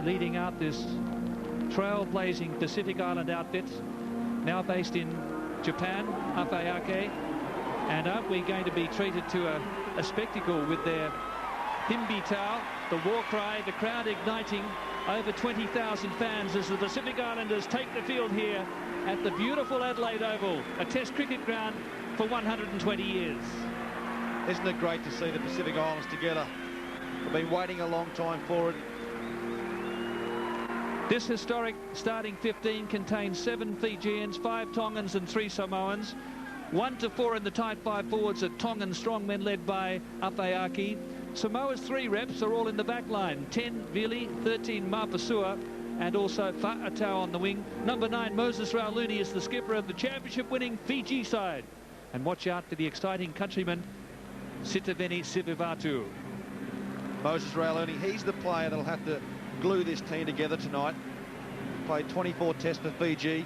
leading out this trailblazing Pacific Island outfit, now based in Japan, Afayake. And aren't we going to be treated to a spectacle with their Himbi Tau, the war cry, the crowd igniting, over 20,000 fans as the Pacific Islanders take the field here at the beautiful Adelaide Oval, a test cricket ground for 120 years. Isn't it great to see the Pacific Islands together? We've been waiting a long time for it. This historic starting 15 contains 7 Fijians, 5 Tongans and 3 Samoans. 1 to 4 in the tight 5 forwards are Tongan strongmen led by Afayaki. Samoa's 3 reps are all in the back line. 10 Vili, 13 Mapasua, and also Fa'atau on the wing. Number 9 Moses Rauluni is the skipper of the championship winning Fiji side. And watch out for the exciting countryman Sitaveni Sivivatu. Moses Rauluni, he's the player that'll have to glue this team together tonight. Played 24 tests for Fiji.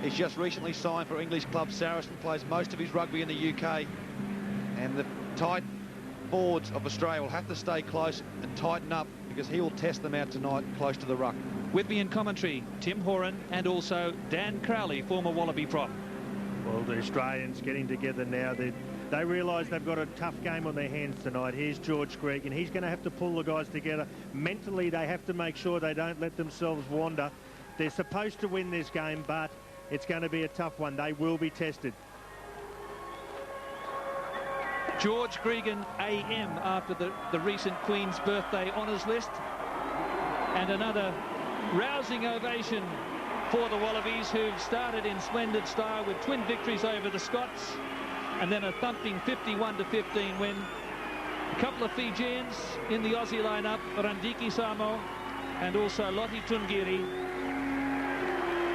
He's just recently signed for English club Saracen, plays most of his rugby in the UK. And the tight forwards of Australia will have to stay close and tighten up, because he will test them out tonight close to the ruck. With me in commentary, Tim Horan and also Dan Crowley, former Wallaby prop. Well, the Australians getting together now. They realise they've got a tough game on their hands tonight. Here's George Greig, and he's going to have to pull the guys together. Mentally, they have to make sure they don't let themselves wander. They're supposed to win this game, but it's going to be a tough one. They will be tested. George Gregan AM after the recent Queen's Birthday honours list. And another rousing ovation for the Wallabies, who've started in splendid style with twin victories over the Scots and then a thumping 51-15 win. A couple of Fijians in the Aussie lineup, Randiki Samo and also Lote Tungiri.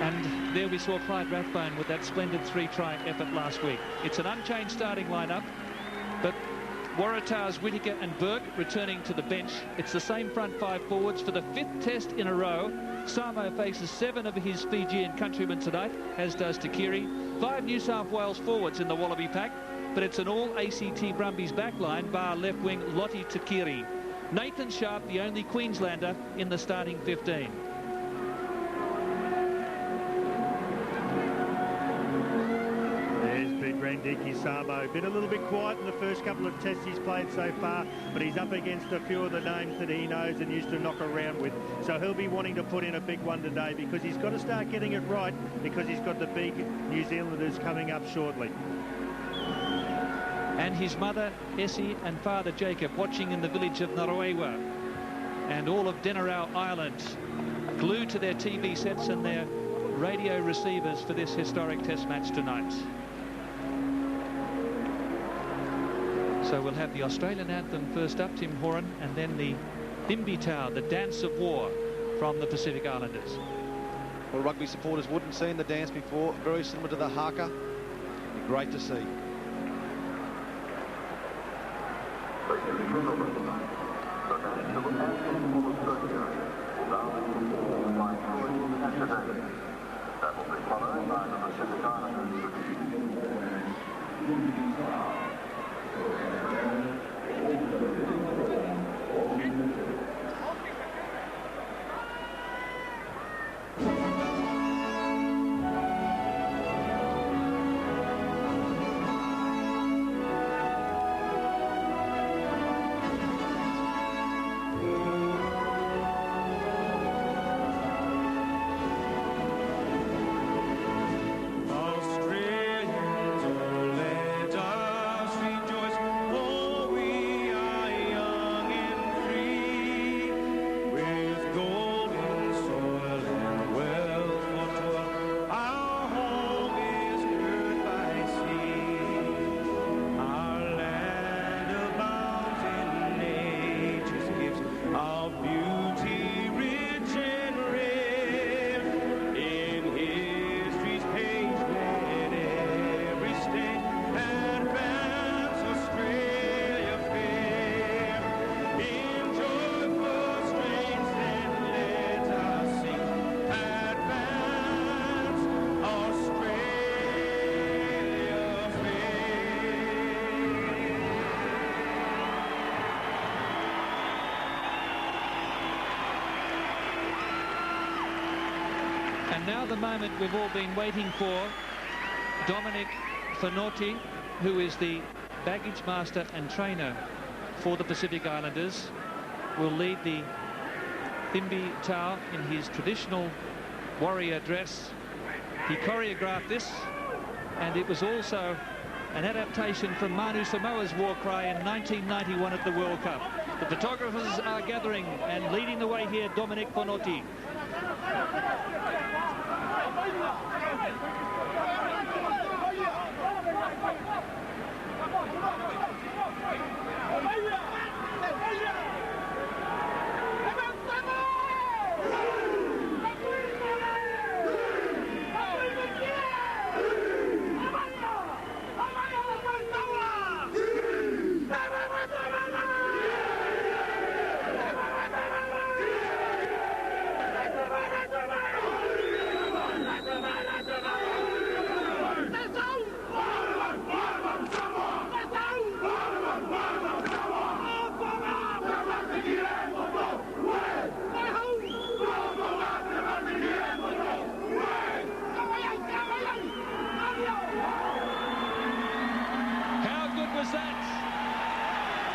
And there we saw Clyde Rathbone with that splendid 3-try effort last week. It's an unchanged starting lineup, but Waratahs, Whittaker and Burke returning to the bench. It's the same front 5 forwards for the 5th test in a row. Samo faces 7 of his Fijian countrymen tonight, as does Takiri. 5 New South Wales forwards in the Wallaby pack, but it's an all ACT Brumbies backline, bar left wing Lote Takiri. Nathan Sharp, the only Queenslander in the starting 15. Randiki Samo. Been a little bit quiet in the first couple of tests he's played so far, but he's up against a few of the names that he knows and used to knock around with. So he'll be wanting to put in a big one today, because he's got to start getting it right, because he's got the big New Zealanders coming up shortly. And his mother, Essie, and father, Jacob, watching in the village of Naroewa. And all of Denarau Island glued to their TV sets and their radio receivers for this historic test match tonight. So we'll have the Australian anthem first up, Tim Horan, and then the Himbi Tau, the dance of war from the Pacific Islanders. Well, rugby supporters wouldn't seen the dance before. Very similar to the haka. Great to see. And now the moment we've all been waiting for. Dominic Finotti, who is the baggage master and trainer for the Pacific Islanders, will lead the Thimby Tau in his traditional warrior dress. He choreographed this, and it was also an adaptation from Manu Samoa's war cry in 1991 at the World Cup. The photographers are gathering, and leading the way here, Dominic Finotti.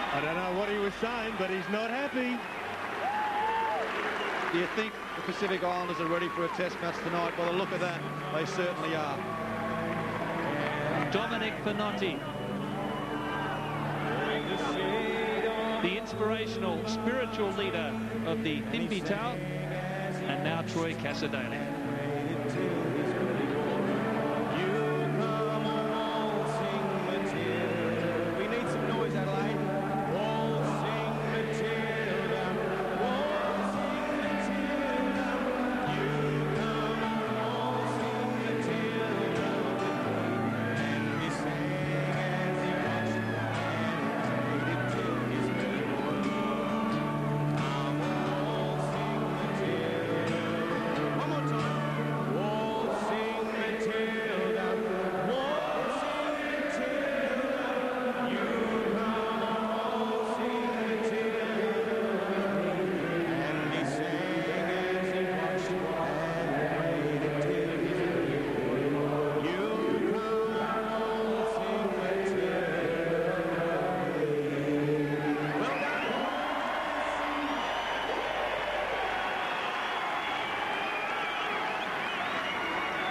I don't know what he was saying, but he's not happy. Do you think the Pacific Islanders are ready for a test match tonight? By the look of that, they certainly are. Dominic Finotti, the inspirational, spiritual leader of the Thimby Tau, and now Troy Casadale.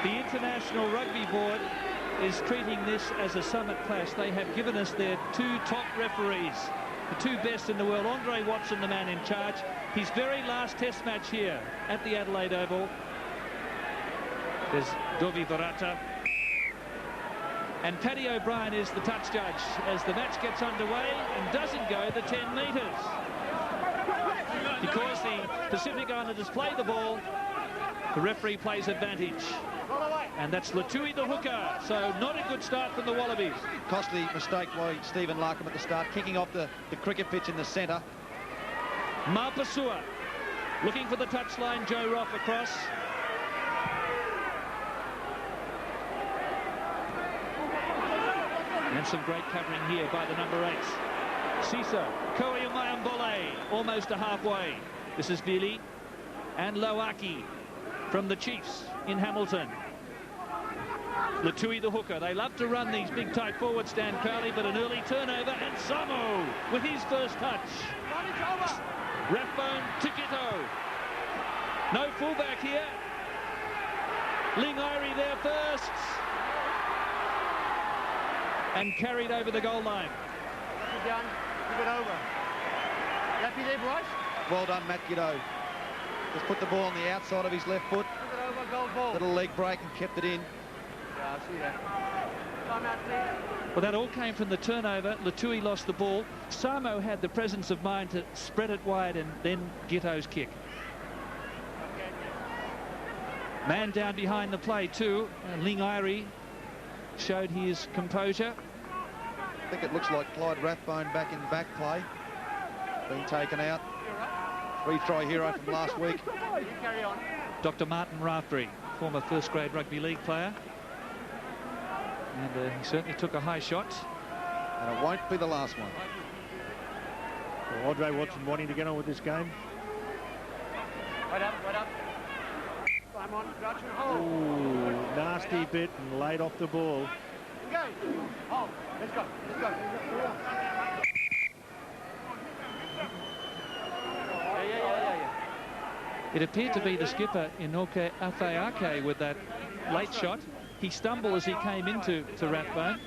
The International Rugby Board is treating this as a summit clash. They have given us their two top referees, the two best in the world. Andre Watson, the man in charge. His very last test match here at the Adelaide Oval. There's Dovi Varata. And Paddy O'Brien is the touch judge as the match gets underway and doesn't go the 10 metres. Because the Pacific Islanders play the ball, the referee plays advantage. And that's Latui the hooker, so not a good start from the Wallabies. Costly mistake by Stephen Larkham at the start, kicking off the cricket pitch in the centre. Mapasua looking for the touchline, Joe Roff across. And some great covering here by the number 8. Sisa, Kouyumayambole, almost to halfway. This is Billy and Loaki from the Chiefs in Hamilton. Latui the hooker. They love to run these big tight forwards, Dan Crowley, but an early turnover, and Samo with his first touch. Rathbone to Gito. No fullback here. Lingairi there first. And carried over the goal line. Keep down, keep it over. Happy there, Bryce? Well done, Matt Gito. Just put the ball on the outside of his left foot. Keep it over, goal ball. Little leg break and kept it in. Yeah, I see that. Time out, please. Well, that all came from the turnover. Latui lost the ball. Samo had the presence of mind to spread it wide, and then Gito's kick. Man down behind the play too. Lingairi showed his composure. I think it looks like Clyde Rathbone back in back play. Being taken out. Three-try hero from last week. You carry on. Dr. Martin Raftery, former first-grade rugby league player. And he certainly took a high shot. And it won't be the last one. Well, Andre Watson wanting to get on with this game. Right up, right up. on, crouch and hold. Ooh, nasty bit and laid off the ball. Engage. Hold. Let's go. Let's go. Yeah. It appeared to be the skipper, Inoke Afeake, with that late shot. He stumbled as he came into Rathbone.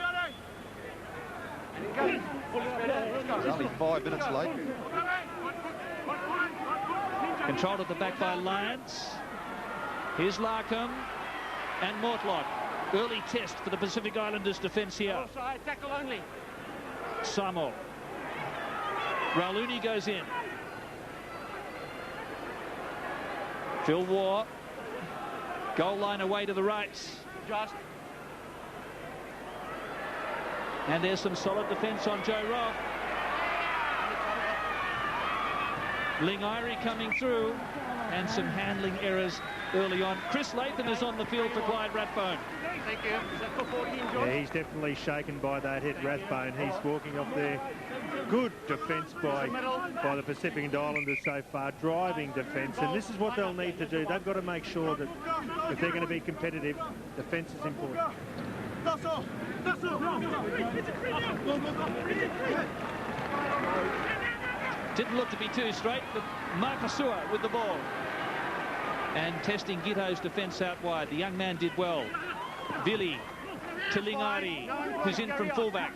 He's only 5 minutes late. Controlled at the back by Lyons. Here's Larkham and Mortlock. Early test for the Pacific Islanders defence here. Offside, tackle only. Samo. Rauluni goes in. Phil Waugh. Goal line away to the right. Just. And there's some solid defence on Joe Robb. Lingari coming through, and some handling errors early on. Chris Latham is on the field for Clyde Rathbone. Thank you. Is that for 14, George? Yeah, he's definitely shaken by that hit, Rathbone. He's walking off there. Good defence by the Pacific Islanders so far, driving defence, and this is what they'll need to do. They've got to make sure that if they're going to be competitive, defence is important. Didn't look to be too straight, but Marpasua with the ball. And testing Gito's defence out wide. The young man did well. Billy to Lingari, who's in from fullback.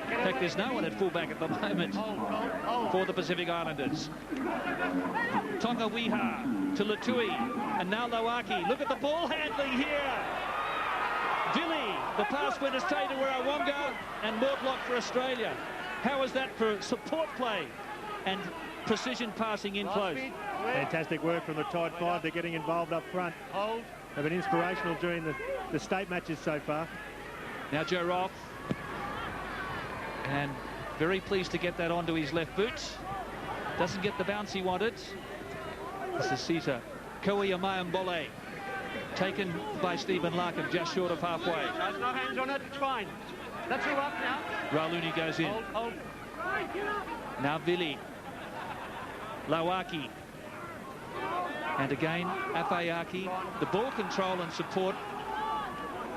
In fact, there's no one at fullback at the moment for the Pacific Islanders. Tonga Wiha to Latui, and now Lawaki. Look at the ball handling here. Billy, the pass went astray to Warawonga, and Mortlock for Australia. How is that for support play and precision passing in close? Fantastic work from the Tide 5. They're getting involved up front. Hold. They've been inspirational during the state matches so far. Now Joe Roth, and very pleased to get that onto his left boot. Doesn't get the bounce he wanted. This is Sita. Koei Mayambole, taken by Stephen Larkham just short of halfway. There's no hands on it, it's fine. That's all up now. Rauluni goes in. Hold. Now Vili. Lawaki. And again, Afeake. The ball control and support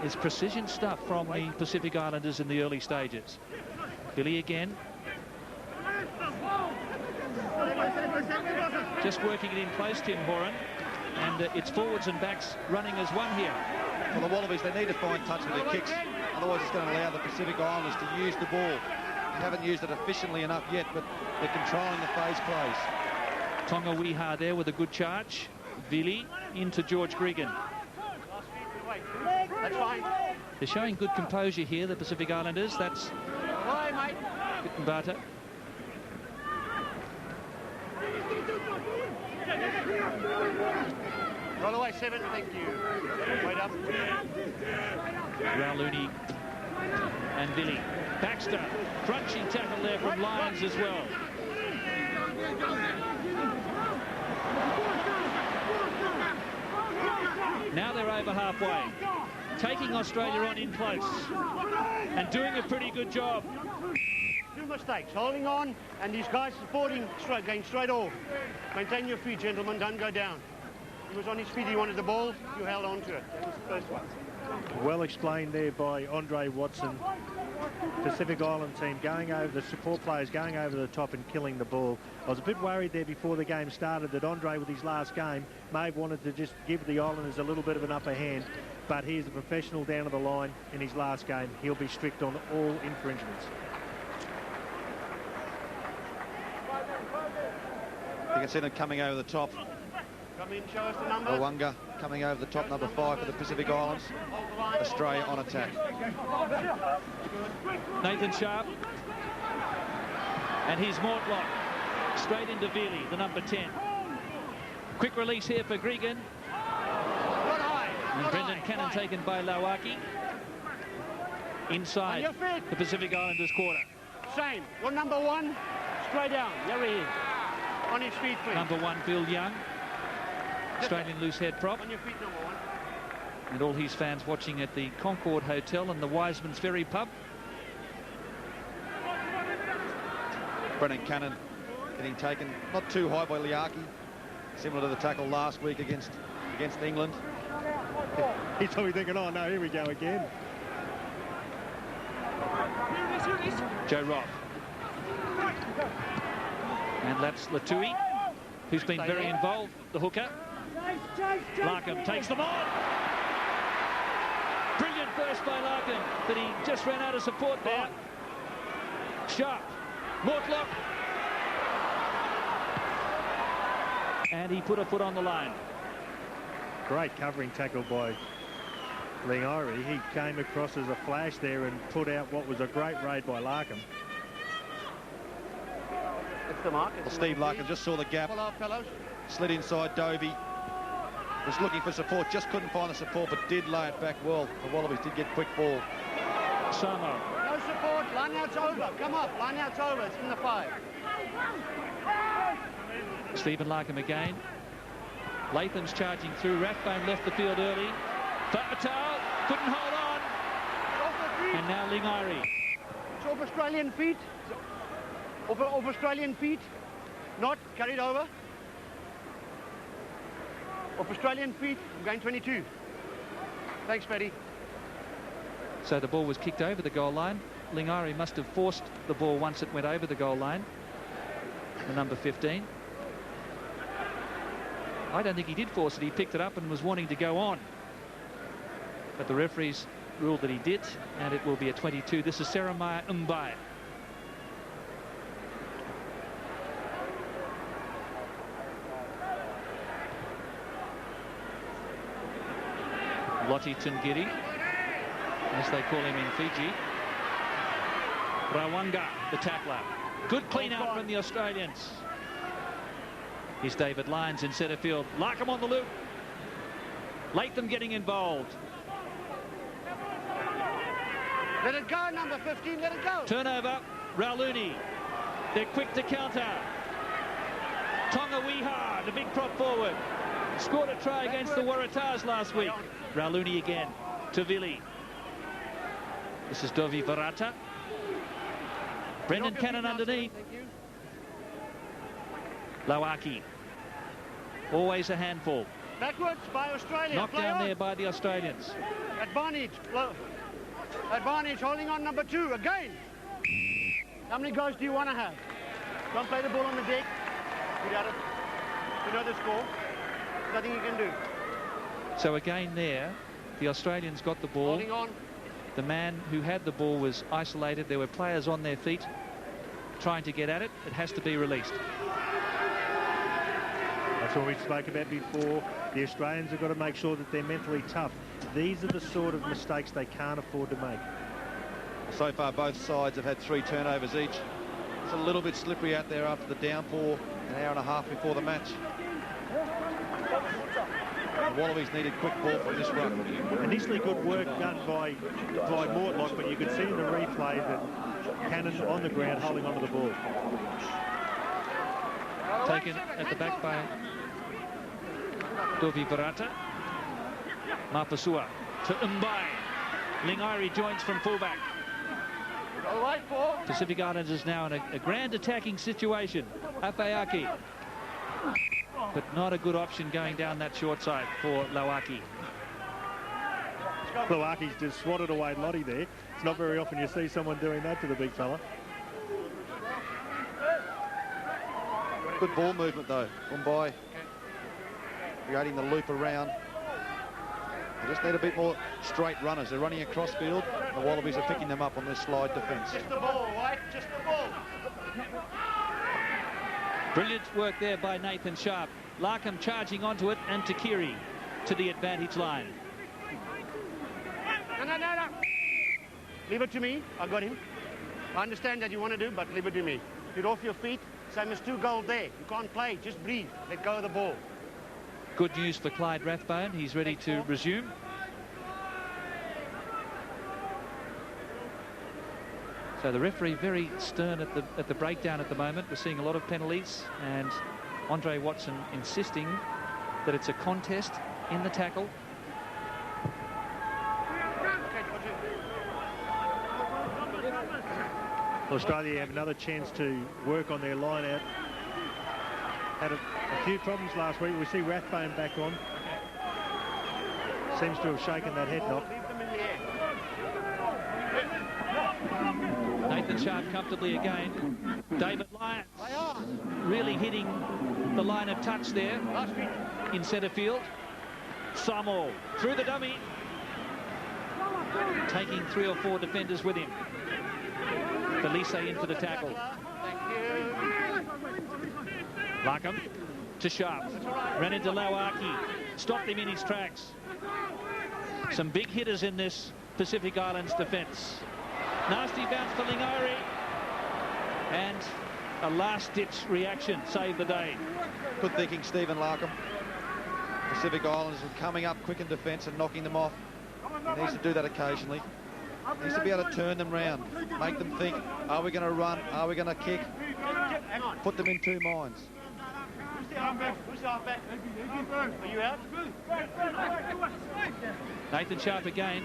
is precision stuff from the Pacific Islanders in the early stages. Billy again. Just working it in place, Tim Horan. And it's forwards and backs running as one here. Well, the Wallabies, they need to find touch with their kicks. Otherwise, it's going to allow the Pacific Islanders to use the ball. They haven't used it efficiently enough yet, but they're controlling the phase plays. Tonga Wiha there with a good charge. Vili into George Gregan. That's fine. They're showing good composure here, the Pacific Islanders. That's Bye, mate. Bittenbarter. Roll away, 7, thank you. Wait up. Rauluni and Vili. Baxter, crunching tackle there from Lyons as well. Now they're over halfway, taking Australia on in close and doing a pretty good job. 2 mistakes, holding on, and these guys supporting, going straight off. Maintain your feet, gentlemen, don't go down. He was on his feet, he wanted the ball, you held on to it. That was the first one. Well explained there by Andre Watson. Pacific Island team going over, the support players going over the top and killing the ball. I was a bit worried there before the game started that Andre, with his last game, may have wanted to just give the Islanders a little bit of an upper hand, but he's a professional down to the line in his last game. He'll be strict on all infringements. You can see them coming over the top. Come in, show us the numbers. Awanga coming over the top, number 5 for the Pacific Islands. Australia on attack. Nathan Sharp. And here's Mortlock. Straight into Vili, the number 10. Quick release here for Gregan. And Brendan Cannon taken by Lawaki. Inside the Pacific Islanders quarter. Same. You're number 1. Straight down. There he is. On his feet, please. Number 1, Phil Young. Australian loose head prop. On your feet, number 1. And all his fans watching at the Concord Hotel and the Wiseman's Ferry pub. Brendan Cannon getting taken not too high by Liaki, similar to the tackle last week against against England. He's probably thinking, oh no, here we go again. Joe Roth. And that's Latui, who's been very involved, the hooker. Larkham takes them on. Brilliant burst by Larkham, but he just ran out of support there. Sharp. Mortlock. And he put a foot on the line. Great covering tackle by Lingari. He came across as a flash there and put out what was a great raid by Larkham. It's the mark. Well, Steve Larkham just saw the gap. Slid inside Dovey. Was looking for support, just couldn't find the support, but did lay it back well. The Wallabies did get quick ball. Samo. No support, line out's over. Come up, line out's over. It's in the 5. Stephen Larkham again. Latham's charging through. Rathbone left the field early. Fa'atau couldn't hold on. And now Lingari. It's off Australian feet. Off Australian feet. Not carried over. Off Australian feet. I'm going 22. Thanks, Paddy. So the ball was kicked over the goal line. Lingari must have forced the ball once it went over the goal line. The number 15. I don't think he did force it. He picked it up and was wanting to go on. But the referees ruled that he did, and it will be a 22. This is Jeremiah Mbai. Lottie Tungiri, as they call him in Fiji. Rawanga, the tackler. Good clean out from the Australians. Here's David Lyons in centre field. Larkham on the loop. Latham getting involved. Let it go, number 15, let it go. Turnover, Rauluni. They're quick to counter. Tonga Weha, the big prop forward. Scored a try against the Waratahs last week. Rauluni again. Tavili. This is Dovi Varata. Brendan Cannon underneath. Lawaki. Always a handful. Backwards by Australia. Knocked down there by the Australians. Advantage. Advantage holding on number 2 again. How many goals do you want to have? Don't play the ball on the deck. Get out of. You know the score. Nothing you can do. So again there, the Australians got the ball. Holding on. The man who had the ball was isolated. There were players on their feet trying to get at it. It has to be released. That's what we spoke about before. The Australians have got to make sure that they're mentally tough. These are the sort of mistakes they can't afford to make. So far, both sides have had 3 turnovers each. It's a little bit slippery out there after the downpour, an hour and a half before the match. The Wallabies needed quick ball from this run. Initially good work done by Mortlock, but you could see in the replay that Cannon on the ground holding onto the ball. Taken at the back by Dovi Barata. Mapasua to Mbai. Lingari joins from fullback. Pacific Islanders now in a grand attacking situation. Afeaki. But not a good option going down that short side for Lawaki. Lawaki's just swatted away Lottie there. It's not very often you see someone doing that to the big fella. Good ball movement though, Mumbai. Creating the loop around. They just need a bit more straight runners. They're running across field. The Wallabies are picking them up on this slide defence. Just the ball, right? Just the ball. Brilliant work there by Nathan Sharp. Larkham charging onto it, and Takiri to the advantage line. No. Leave it to me. I got him. I understand that you want to do, but leave it to me. Get off your feet. Same as 2 goals there. You can't play. Just breathe. Let go of the ball. Good news for Clyde Rathbone. He's ready to resume. So the referee very stern at the breakdown at the moment. We're seeing a lot of penalties, and Andre Watson insisting that it's a contest in the tackle. Australia have another chance to work on their line out. Had a few problems last week. We see Rathbone back on. Seems to have shaken that head knock. Nathan Sharp comfortably again. David Lyons really hitting the line of touch there in centre field. Samuel through the dummy, taking 3 or 4 defenders with him. Felice in for the tackle. Larkham to Sharp, ran into Lauaki, stopped him in his tracks. Some big hitters in this Pacific Islands defence. Nasty bounce for Lingari, and a last-ditch reaction saved the day. Good thinking, Stephen Larkham. Pacific Islanders are coming up quick in defence and knocking them off. He needs to do that occasionally. He needs to be able to turn them round, make them think, are we going to run, are we going to kick? Put them in 2 minds. Who's the halfback? Are you out? Nathan Sharp again.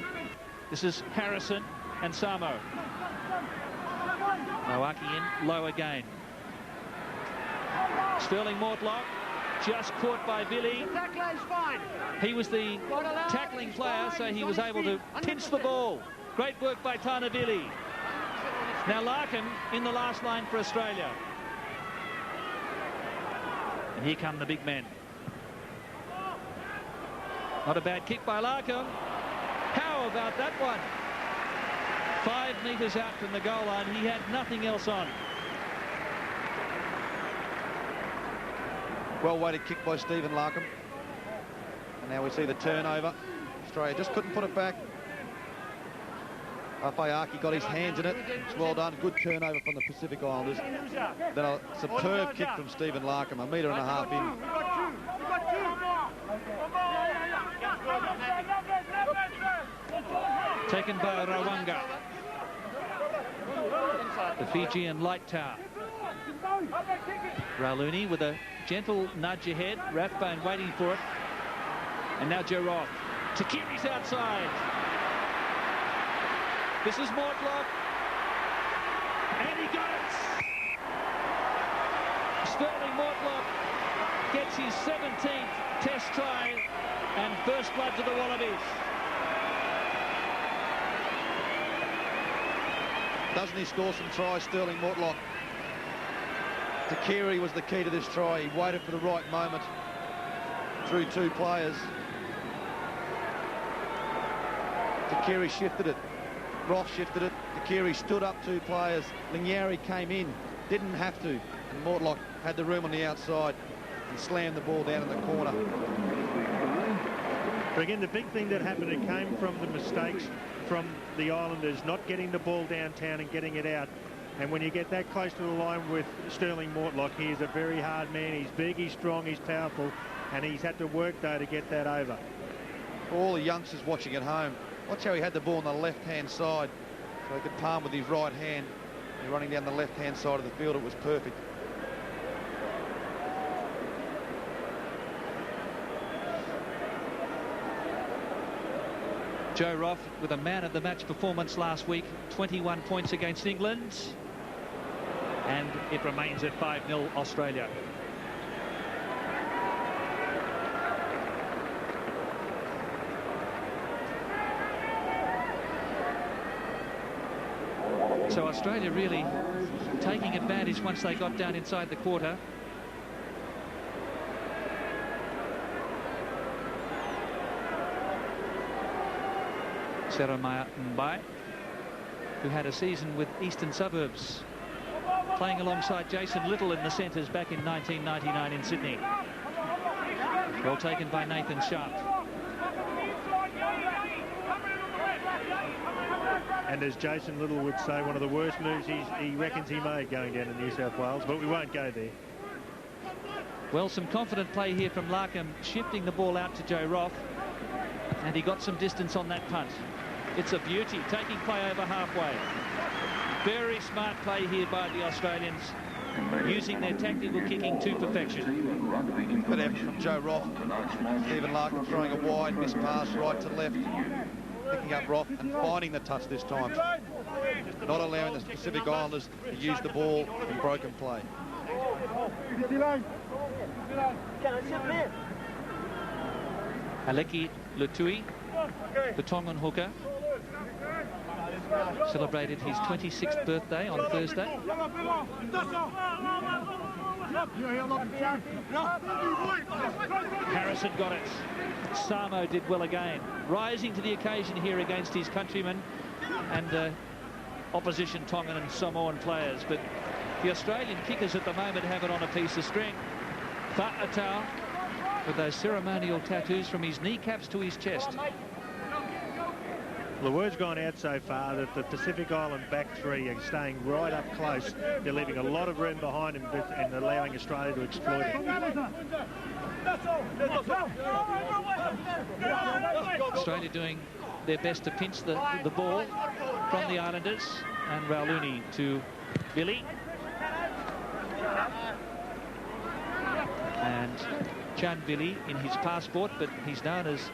This is Harrison and Samo. Lauaki in, low again. Sterling Mortlock just caught by Billy. He was the tackling player, so he was able to pinch the ball. Great work by Tana Billy. Now Larkham in the last line for Australia. And here come the big men. Not a bad kick by Larkham. How about that one? 5 metres out from the goal line. He had nothing else on. Well-weighted kick by Stephen Larkham. And now we see the turnover. Australia just couldn't put it back. Afayaki got his hands in it. It's well done. Good turnover from the Pacific Islanders. Then a superb kick from Stephen Larkham, 1.5 metres in. Taken by Rawanga. The Fijian light tower. Rauluni with a gentle nudge ahead. Rathbone waiting for it. And now Joe Roth. Takiri's outside. This is Mortlock. And he got it. Sterling Mortlock gets his 17th test try and first blood to the Wallabies. Doesn't he score some tries, Sterling Mortlock? Takiri was the key to this try. He waited for the right moment through 2 players. Takiri shifted it. Roth shifted it. Takiri stood up 2 players. Lingari came in, didn't have to. And Mortlock had the room on the outside and slammed the ball down in the corner. But again, the big thing that happened, it came from the mistakes from the Islanders not getting the ball downtown and getting it out. And when you get that close to the line with Sterling Mortlock, he is a very hard man. He's big, he's strong, he's powerful, and he's had to work, though, to get that over. For all the youngsters watching at home, watch how he had the ball on the left-hand side so he could palm with his right hand. And running down the left-hand side of the field, it was perfect. Joe Roth with a man-of-the-match performance last week, 21 points against England, and it remains at 5-0 Australia. So Australia really taking advantage once they got down inside the quarter. Seromaya Mbai, who had a season with Eastern Suburbs, playing alongside Jason Little in the centres back in 1999 in Sydney. Well taken by Nathan Sharp. And as Jason Little would say, one of the worst moves he reckons he made going down to New South Wales, but we won't go there. Well, some confident play here from Larkham, shifting the ball out to Joe Roth, and he got some distance on that punt. It's a beauty, taking play over halfway. Very smart play here by the Australians, using their tactical kicking to perfection. Good effort from Joe Roth. Stephen Larkham throwing a wide miss pass right to left, picking up Roth and finding the touch this time. Not allowing the Pacific Islanders to use the ball in broken play. Aleki Lutui the Tongan hooker, celebrated his 26th birthday on Thursday. Harrison got it. Samo did well again, rising to the occasion here against his countrymen and opposition Tongan and Samoan players. But the Australian kickers at the moment have it on a piece of string. Fa'atau with those ceremonial tattoos from his kneecaps to his chest. The word's gone out so far that the Pacific Island back three are staying right up close. They're leaving a lot of room behind him and allowing Australia to exploit it. Australia doing their best to pinch the ball from the Islanders, and Rauluni to Billy. And Chan Billy in his passport, but he's known as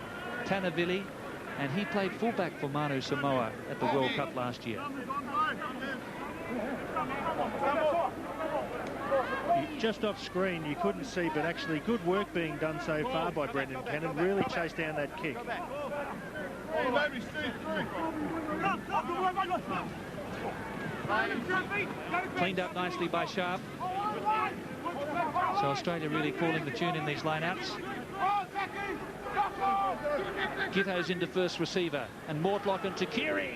Tana Billy, and he played fullback for Manu Samoa at the World Cup last year. Just off screen, you couldn't see, but actually good work being done so far by Brendan Cannon. Really chased down that kick. Cleaned up nicely by Sharp. So Australia really calling the tune in these lineouts. Gitto's into first receiver, and Mortlock and Takiri.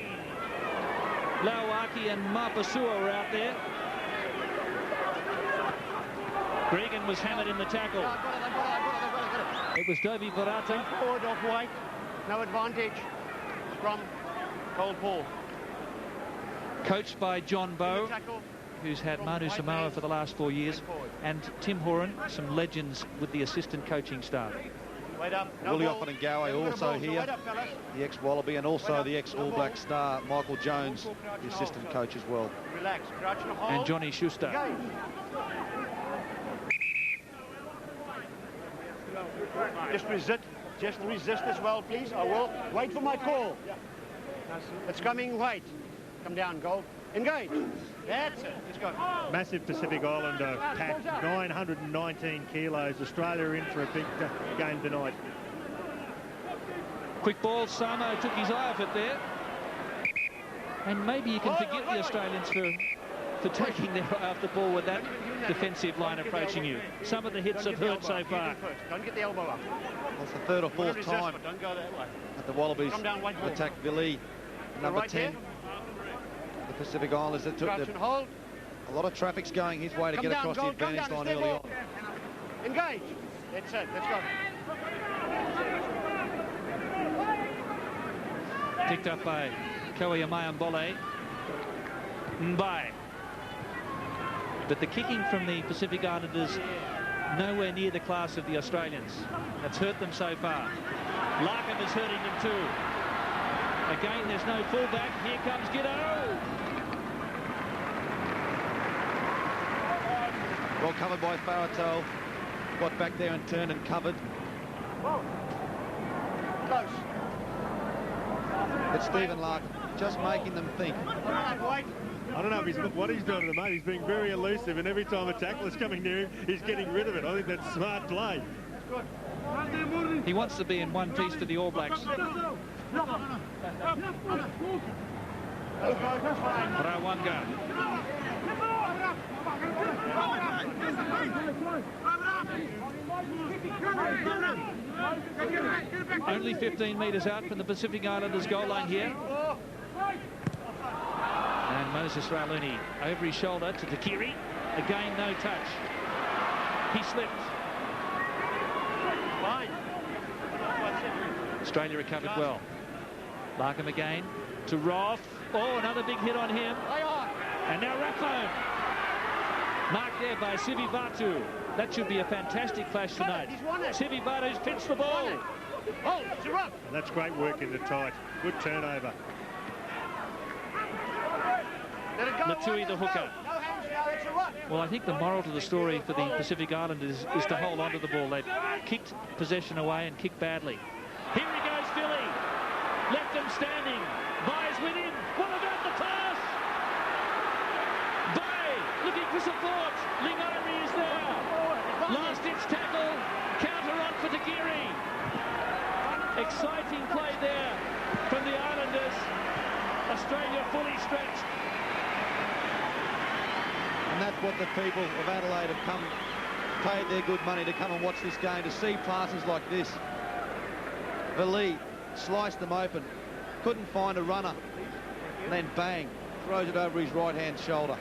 Lauaki and Mapasua were out there. Gregan was hammered in the tackle. It was Dovi Barata. Forward off White. No advantage. Scrum. Cold ball. Coached by John Bowe, who's had Manu Samoa for the last 4 years, and Tim Horan, some legends with the assistant coaching staff. Willie Offen and Gowie also here, the ex-Wallaby, and also the ex-All Black star Michael Jones, the assistant coach as well. And Johnny Schuster. Just resist as well, please. I will. Wait for my call. It's coming, White. Come down, Gold. Engage. That's it. Let's go. Massive Pacific Islander pack, 919 kilos. Australia in for a big game tonight. Quick ball. Samo took his eye off it there. And maybe you can forget the Australians for taking their eye off the ball with that defensive line approaching you. Some of the hits have hurt so far. Don't get the elbow up. That's the third or fourth time don't go that way. that the Wallabies attacked Billy, number 10. The Pacific Islanders that took a lot of traffic's going his way to get across the advantage line early on. Engage. That's it. Let's go. Picked up by Kouyamayan-Bole. Mbai. But the kicking from the Pacific Islanders nowhere near the class of the Australians. That's hurt them so far. Larkham is hurting them too. Again, there's no fullback. Here comes Giddo. Well covered by Fa'atau. Got back there and turned and covered. Close. But Stephen Larkham just making them think. I don't know what he's doing at the moment. He's being very elusive, and every time a tackle is coming near him, he's getting rid of it. I think that's smart play. He wants to be in one piece for the All Blacks. Rawanga. Only 15 metres out from the Pacific Islanders goal line here. And Moses Rauluni over his shoulder to Takiri. Again, no touch. He slipped. Australia recovered well. Larkham again to Roth. Oh, another big hit on him. And now Rathbone. Marked there by Sivivatu. That should be a fantastic flash tonight. Sivivatu's pitched the ball. Oh, it's a run. That's great work in the tight. Good turnover. Latui the hooker. Well, I think the moral to the story for the Pacific Islanders is to hold on to the ball. They've kicked possession away and kicked badly. Here he goes, Philly. Left them standing. Bay's with him. What about the pass? Bay looking for support. Lingari is there. Last-ditch tackle. Counter on for Takiri. Exciting play there. Australia fully stretched. And that's what the people of Adelaide have come, paid their good money to come and watch this game, to see passes like this. Vali sliced them open, couldn't find a runner, and then bang, throws it over his right-hand shoulder.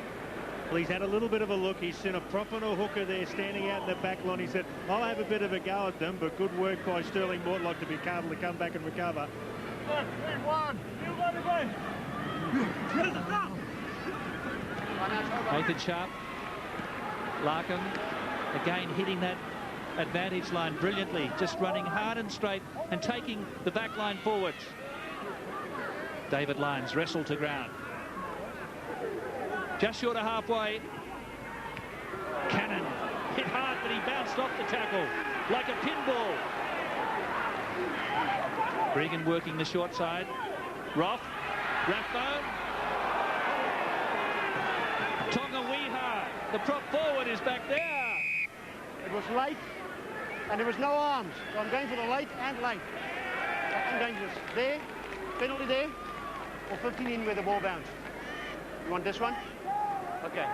Well, he's had a little bit of a look. He's seen a proper hooker there standing out in the back line. He said, I'll have a bit of a go at them, but good work by Sterling Mortlock to be able to come back and recover. Nathan Sharp, Larkham, again hitting that advantage line brilliantly, just running hard and straight and taking the back line forwards. David Lyons wrestled to ground. Just short of halfway. Cannon hit hard, but he bounced off the tackle like a pinball. Regan working the short side. Roth, Rathbone. Tonga Weha, the prop forward, is back there. It was late, and there was no arms. So I'm going for the late and late. And dangerous. There, penalty there, or 15 in where the ball bounced. You want this one? Okay.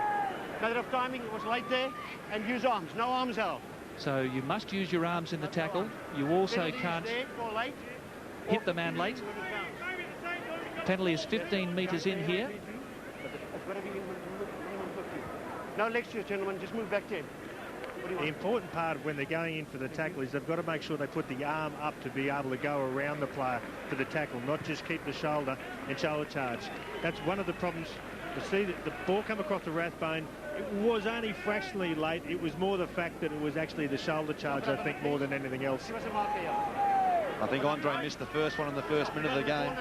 Matter of timing, it was late there, and use arms. No arms held. So you must use your arms in the tackle. You also can't hit the man late. Penalty is 15 metres in here. No lectures, gentlemen. Just move back 10. The important part when they're going in for the tackle is they've got to make sure they put the arm up to be able to go around the player for the tackle, not just keep the shoulder and shoulder charge. That's one of the problems. You see that the ball come across the Rathbone. It was only fractionally late. It was more the fact that it was actually the shoulder charge, I think, more than anything else. I think Andre missed the first one in the first minute of the game.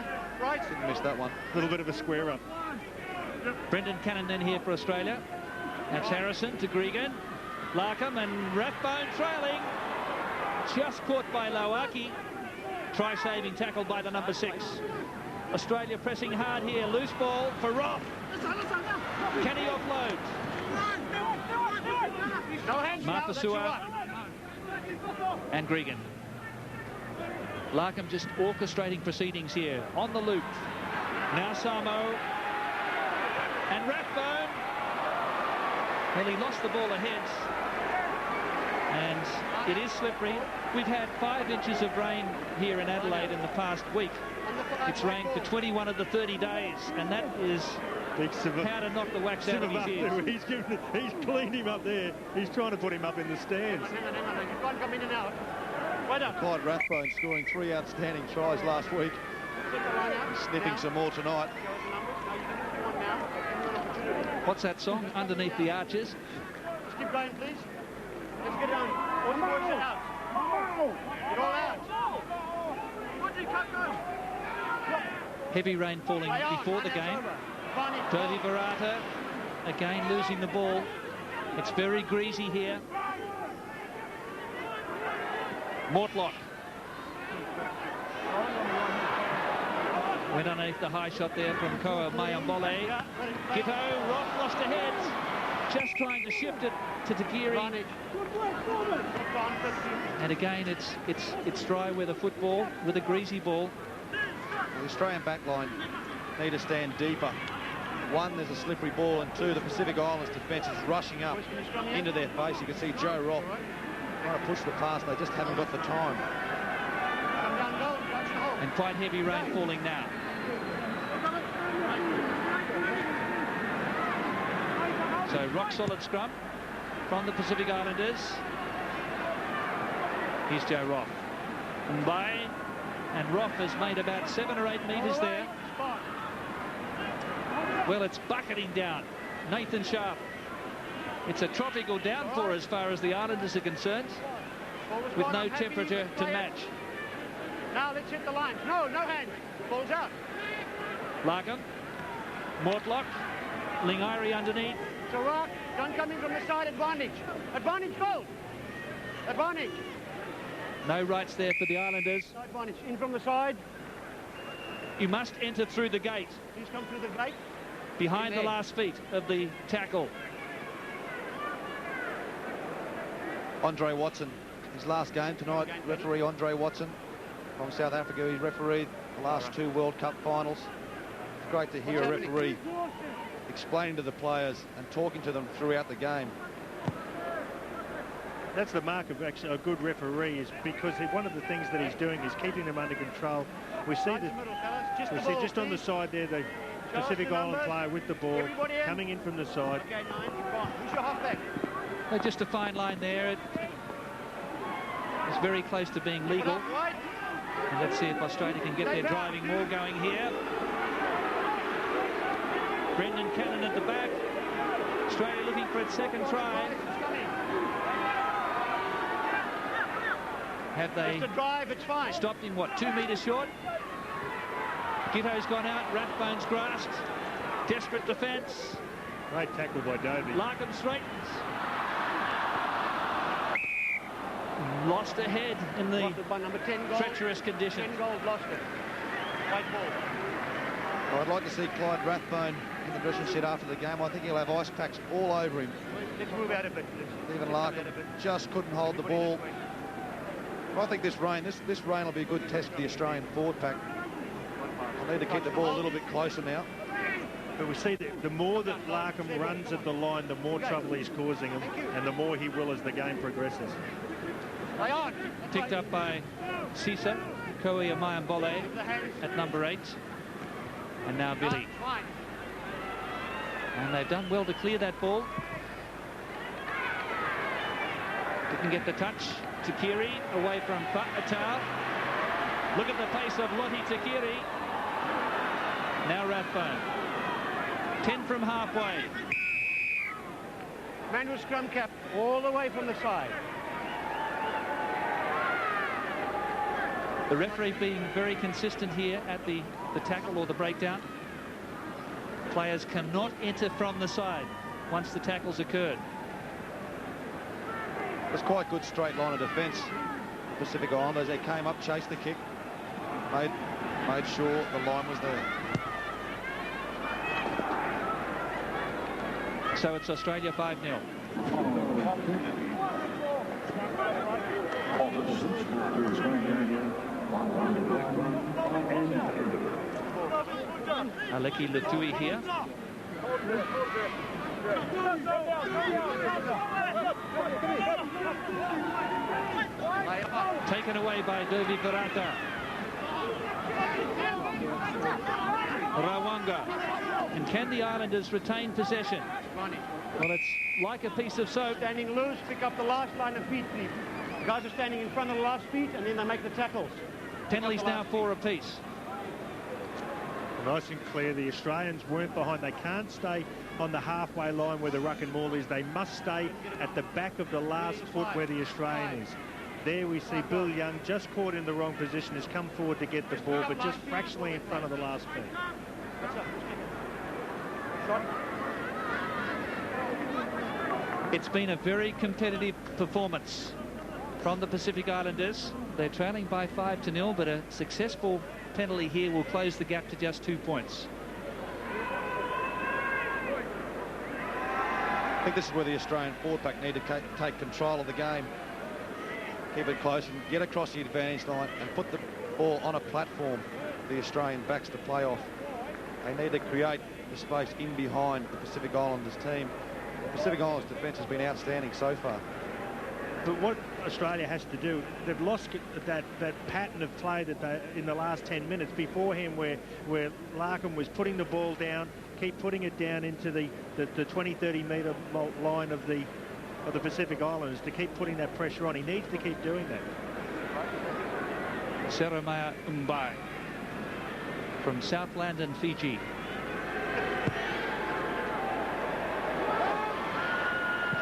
Didn't miss that one. A little bit of a square up. Brendan Cannon then here for Australia. That's Harrison to Gregan. Larkham and Rathbone trailing. Just caught by Lauaki. Try-saving tackle by the number 6. Australia pressing hard here. Loose ball for Roth. Can he offload? Mafasua and Gregan. Larkham just orchestrating proceedings here. On the loop. Now Samo. And Rathbone. Well, he lost the ball ahead. And it is slippery. We've had 5 inches of rain here in Adelaide in the past week. It's rained for 21 of the 30 days, and that is how to knock the wax out of his ears. He's cleaned him up there. He's trying to put him up in the stands. Hang on. You can't come in and out. Wait up. Clyde Rathbone scoring 3 outstanding tries last week. Sniffing some more tonight. What's that song? Underneath the Arches. Just keep going, please. Let's get down. All the boys are out. Get all out. Heavy rain falling before the game. Tovi Barata again losing the ball. It's very greasy here. Mortlock went underneath the high shot there from Koa Mayambole. Gitto, Roth lost ahead. Just trying to shift it to Tagiri. And again, it's dry weather football with a greasy ball. The Australian backline need to stand deeper. 1, there's a slippery ball, and 2, the Pacific Islands defence is rushing up into their face. You can see Joe Roth trying to push the pass. They just haven't got the time. And quite heavy rain falling now. So rock solid scrum from the Pacific Islanders. Here's Joe Roth. Mbai, and Roth has made about 7 or 8 metres there. Well, it's bucketing down. Nathan Sharp. It's a tropical downpour as far as the Islanders are concerned, with no temperature to match. Now let's hit the lines. No hands. Ball's out. Larkham, Mortlock, Lingairi underneath. So Rock, gun coming from the side, advantage. Advantage goal. Advantage. No rights there for the Islanders. Advantage. In from the side. You must enter through the gate. Please come through the gate. Behind the last feet of the tackle. Andre Watson, his last game tonight, referee Andre Watson from South Africa. He's refereed the last 2 World Cup finals. great to hear a referee explaining to the players and talking to them throughout the game. That's the mark of actually a good referee, is because one of the things that he's doing is keeping them under control. We see just on the side there the Pacific Island player with the ball coming in from the side. Okay, 9, you've gone. Who's your halfback? Just a fine line there. It's very close to being legal. And let's see if Australia can get their driving maul going here. Brendan Cannon at the back. Australia looking for its second try. Have they stopped him, what, 2 metres short? Gitto's gone out, Rathbone's grasped. Desperate defence. Great tackle by Dovey. Larkham straightens. Lost ahead in the treacherous conditions. 10 goals lost it. White ball. I'd like to see Clyde Rathbone in the dressing shed after the game. I think he'll have ice packs all over him. Let's move out a bit. Stephen Larkham just couldn't hold the ball. I think this rain will be a good test for the Australian forward pack. They'll need to keep the ball a little bit closer now. But we see that the more that Larkham runs at the line, the more trouble he's causing him, and the more he will as the game progresses. Picked up by Sisa, Koei Mayambole at number 8. And now Billy. And they've done well to clear that ball. Didn't get the touch. Takiri away from Fatau. Look at the pace of Lote Takiri. Now Rathbone. 10 from halfway. Manual scrum cap all the way from the side. The referee being very consistent here at the tackle or the breakdown. Players cannot enter from the side once the tackle's occurred. It was quite good straight line of defence. Pacific Islanders, they came up, chased the kick, made sure the line was there. So it's Australia 5-0. Aleki Latui here. Taken away by Devi Virata. Rawanga. And can the Islanders retain possession? Well, it's like a piece of soap. Standing loose, pick up the last line of feet, please. The guys are standing in front of the last feet, and then they make the tackles. Penalties now 4 apiece. Nice and clear. The Australians weren't behind. They can't stay on the halfway line where the ruck and maul is. They must stay at the back of the last foot where the Australian is. There we see Bill Young, just caught in the wrong position, has come forward to get the ball, but just fractionally in front of the last feet. It's been a very competitive performance from the Pacific Islanders. They're trailing by 5-0, but a successful penalty here will close the gap to just 2 points. I think this is where the Australian forward pack need to take control of the game. Keep it close and get across the advantage line and put the ball on a platform for the Australian backs to play off. They need to create the space in behind the Pacific Islanders team. The Pacific Islanders defence has been outstanding so far. But what Australia has to do, they've lost that pattern of play that they, in the last 10 minutes beforehand, where Larkham was putting the ball down, keep putting it down into the 20-30 metre line of the Pacific Islanders to keep putting that pressure on. He needs to keep doing that. Seremaya Umbai from South London, Fiji.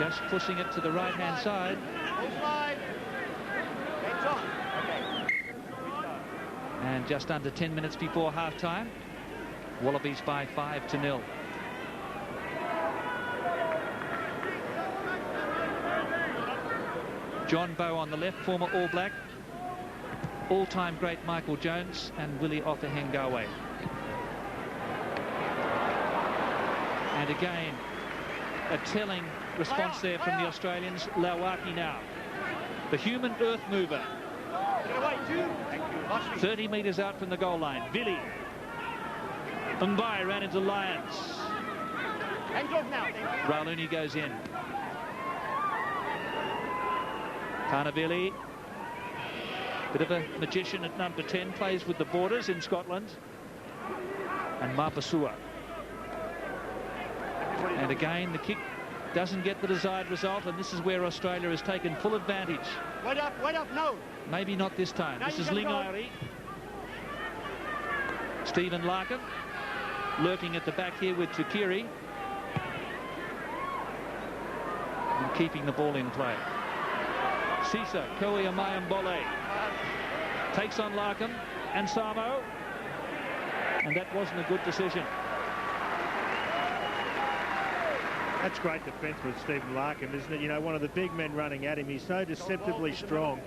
Just pushing it to the right-hand side. And just under 10 minutes before half-time, Wallabies by 5-0. John Bowe on the left, former All Black. All-time great Michael Jones and Willie Ofahengawe. And again, a telling response there from the Australians. Lauaki now. The human earth mover. 30 metres out from the goal line. Billy. Mbai ran into Lyons. Hands off now. Rauluni goes in. Carnavili, bit of a magician at number 10, plays with the Borders in Scotland. And Mapasua. And again, the kick doesn't get the desired result, and this is where Australia has taken full advantage. Wait up, no. Maybe not this time. This is Lingairi. Stephen Larkin lurking at the back here with Tukiri. And keeping the ball in play. Sisa, Koe Amayambole takes on Larkin and Samo. And that wasn't a good decision. That's great defence with Stephen Larkin, isn't it? You know, one of the big men running at him. He's so deceptively strong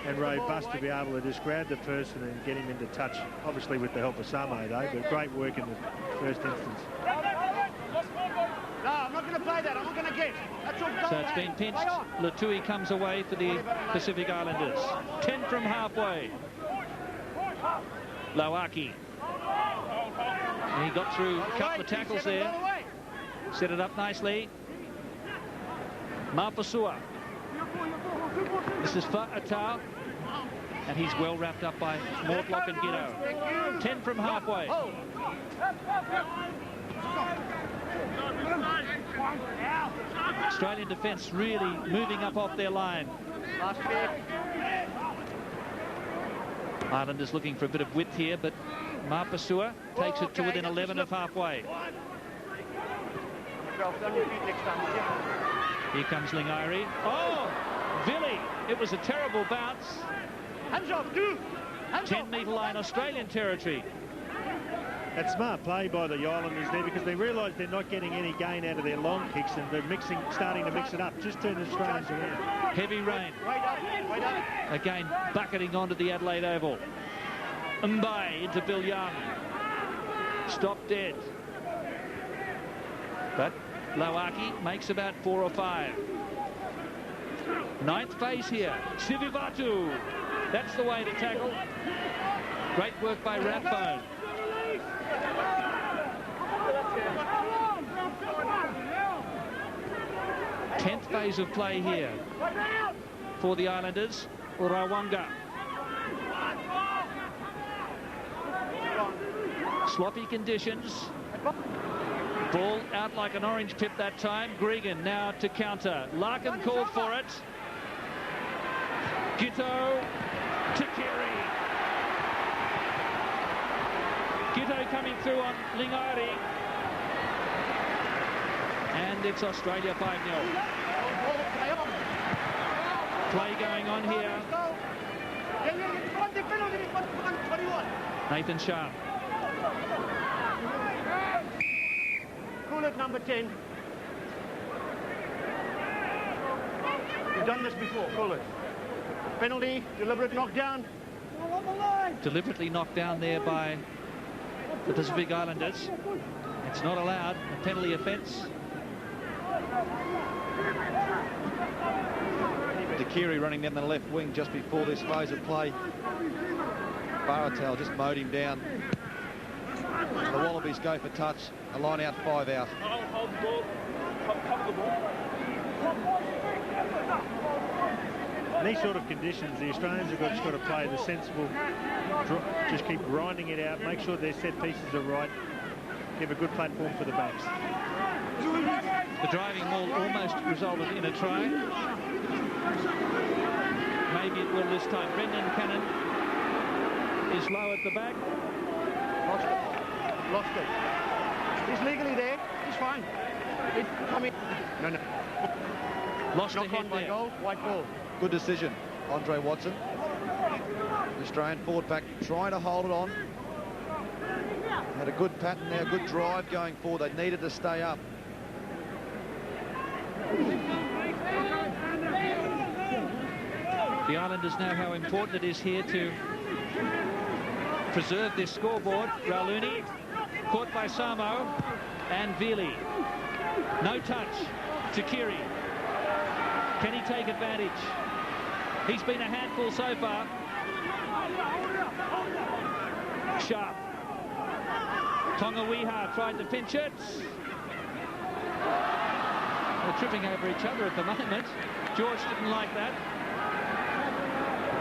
and robust to be able to just grab the person and get him into touch. Obviously with the help of Samo, though, but great work in the first instance. No, I'm not going to play that. I'm not going to get. That's all. So it's been pinched. Latui comes away for the Pacific Islanders. 10 from halfway. Lauaki. He got through a couple of tackles there. Set it up nicely. Mapasua. This is Fa'atau. And he's well wrapped up by Mortlock and Giddo. 10 from halfway. Australian defence really moving up off their line. Islanders looking for a bit of width here, but Mapasua takes it to within 11 of halfway. Here comes Lingairi. Oh, Billy! It was a terrible bounce. Hands off, dude. 10-metre line, Australian territory. That's smart play by the Islanders there, because they realise they're not getting any gain out of their long kicks, and they're starting to mix it up. Just turn the Australians around. Heavy rain. Wait up. Again, bucketing onto the Adelaide Oval. Mbai into Bill Young. Stop dead. But Lauaki makes about 4 or 5. Ninth phase here. Sivivatu. That's the way to tackle. Great work by Rathbone. 10th phase of play here for the Islanders. Rawanga. Sloppy conditions. Ball out like an orange pip that time. Gregan now to counter. Larkin called for it. Gitto to Kiri. Gitto coming through on Lingairi. And it's Australia 5-0. Play going on here. Nathan Sharp. Call it number 10. We've done this before. Call it. Penalty, deliberate knockdown. Deliberately knocked down there by the Pacific Islanders. It's not allowed. A penalty offence. Dakiri running down the left wing just before this phase of play. Baratel just mowed him down. The Wallabies go for touch. A line out, 5 out. Hold the ball. Cover the ball. In these sort of conditions, the Australians have just got to play the sensible, just keep grinding it out, make sure their set pieces are right, give a good platform for the backs. The driving ball almost resulted in a try. Maybe it will this time. Brendan Cannon is low at the back. Lost it. He's legally there. He's fine. No. Lost Knock the head on by there. goal. White ball. Good decision, Andre Watson. The Australian forward pack trying to hold it on. Had a good pattern there, good drive going forward. They needed to stay up. The Islanders know how important it is here to preserve this scoreboard. Rauluni caught by Samo and Vili. No touch to Kiri. Can he take advantage? He's been a handful so far. Sharp. Tonga-Weha tried to pinch it. They're tripping over each other at the moment. George didn't like that.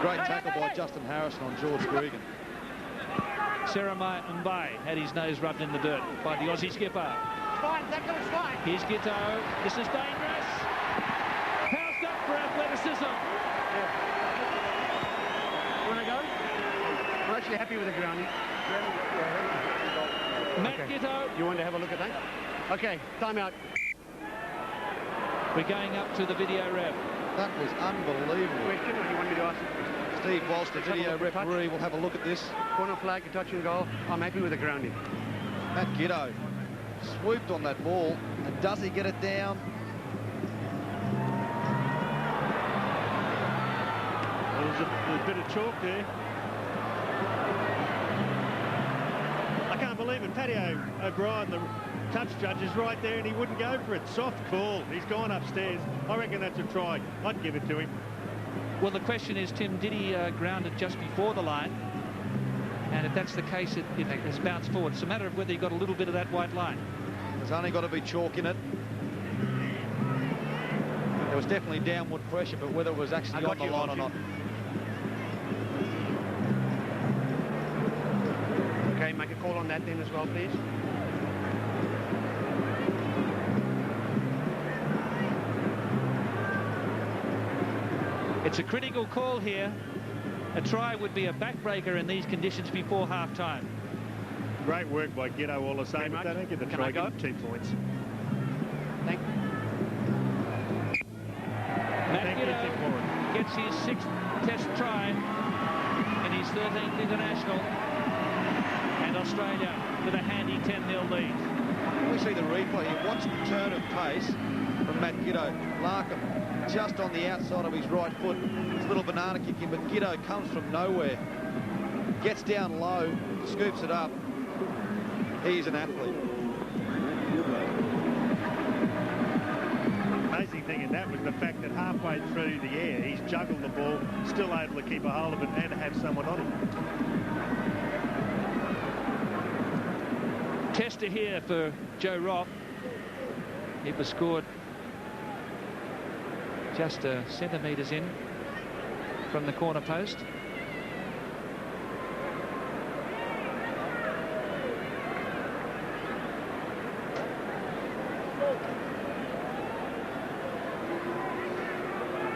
Great tackle by Justin Harrison on George Gregan. Jeremiah Mbai had his nose rubbed in the dirt by the Aussie skipper. Fine, tackle is fine. Here's Giteau. This is dangerous. Housed up for athleticism. You want to go? I'm actually happy with the grounding. Matt Giteau. You want to have a look at that? Okay, time out. We're going up to the video ref. That was unbelievable. Question, or do you want me to ask? Steve Walsh, the video referee, will have a look at this. Corner flag, a touch and goal. I'm happy with the grounding. Matt Giteau swooped on that ball, and does he get it down? There's a bit of chalk there. I can't believe it. Paddy O'Brien, the touch judge, is right there and he wouldn't go for it. Soft call. He's gone upstairs. I reckon that's a try. I'd give it to him. Well, the question is, Tim, did he ground it just before the line? And if that's the case, it has bounced forward. It's a matter of whether he got a little bit of that white line. There's only got to be chalk in it. There was definitely downward pressure, but whether it was actually on the line or not. Okay, make a call on that then as well, please. It's a critical call here. A try would be a backbreaker in these conditions before half-time. Great work by Giteau all the same. If they don't get the try, give them 2 points. Thank you. Matt Giteau gets his 6th test try in his 13th international. And Australia with a handy 10-0 lead. We see the replay here. Watch the turn of pace from Matt Giteau. Larkham just on the outside of his right foot. It's a little banana kicking, but Giteau comes from nowhere. Gets down low, scoops it up. He's an athlete. Amazing thing in that was the fact that halfway through the air, he's juggled the ball, still able to keep a hold of it and have someone on him. Tester here for Joe Roth. He was scored just centimetres in from the corner post.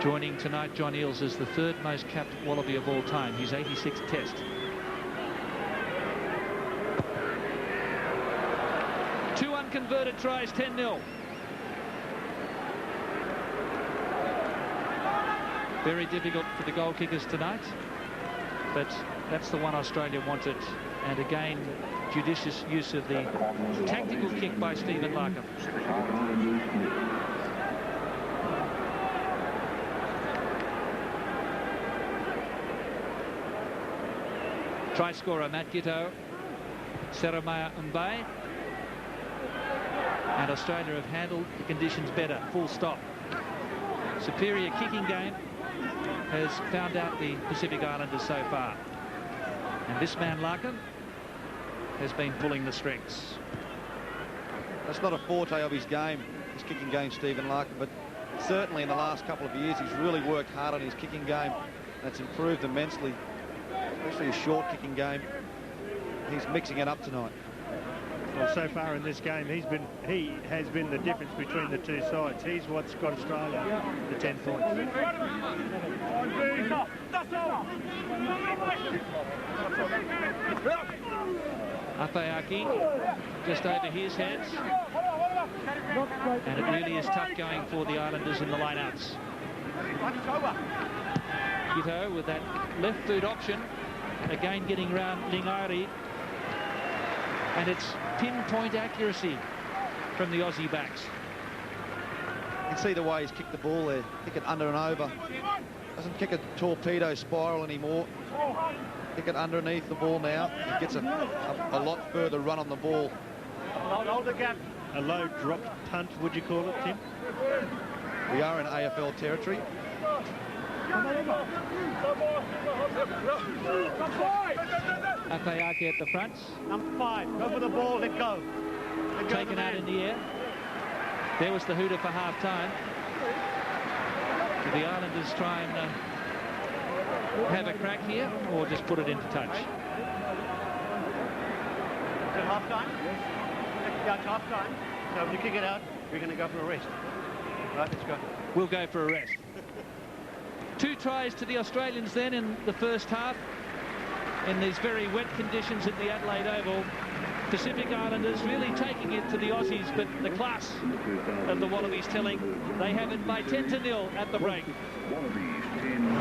Joining tonight, John Eales is the 3rd most capped Wallaby of all time. His 86th test. Two unconverted tries, 10-0. Very difficult for the goal kickers tonight, but that's the one Australia wanted. And again, judicious use of the tactical kick by Stephen Larkham. Try scorer Matt Giteau, Jeremiah Mbai. And Australia have handled the conditions better, full stop. Superior kicking game has found out the Pacific Islanders so far. And this man, Larkham, has been pulling the strings. That's not a forte of his game, his kicking game, Stephen Larkham, but certainly in the last couple of years he's really worked hard on his kicking game. That's improved immensely, especially his short kicking game. He's mixing it up tonight. Well, so far in this game, he has been the difference between the two sides. He's what's got Australia the 10 points. Afeaki just over his head. And it really is tough going for the Islanders in the lineouts. Giteau with that left boot option, again getting round Lingari. And it's pinpoint accuracy from the Aussie backs. You can see the way he's kicked the ball there. Kick it under and over. Doesn't kick a torpedo spiral anymore. Kick it underneath the ball now. He gets a lot further run on the ball. Hold the gap. A low drop punt, would you call it, Tim? We are in AFL territory. Afeake at the front. Number 5, go for the ball, let go. Let go Taken out in the air. There was the hooter for half-time. Do the Islanders try and have a crack here, or just put it into touch? Is it half-time? Yeah, it's half-time. So if you kick it out, we're going to go for a rest. Right, let's go. We'll go for a rest. 2 tries to the Australians then in the first half. In these very wet conditions at the Adelaide Oval. Pacific Islanders really taking it to the Aussies, but the class of the Wallabies telling they have it by 10-0 at the break. Wallabies 10.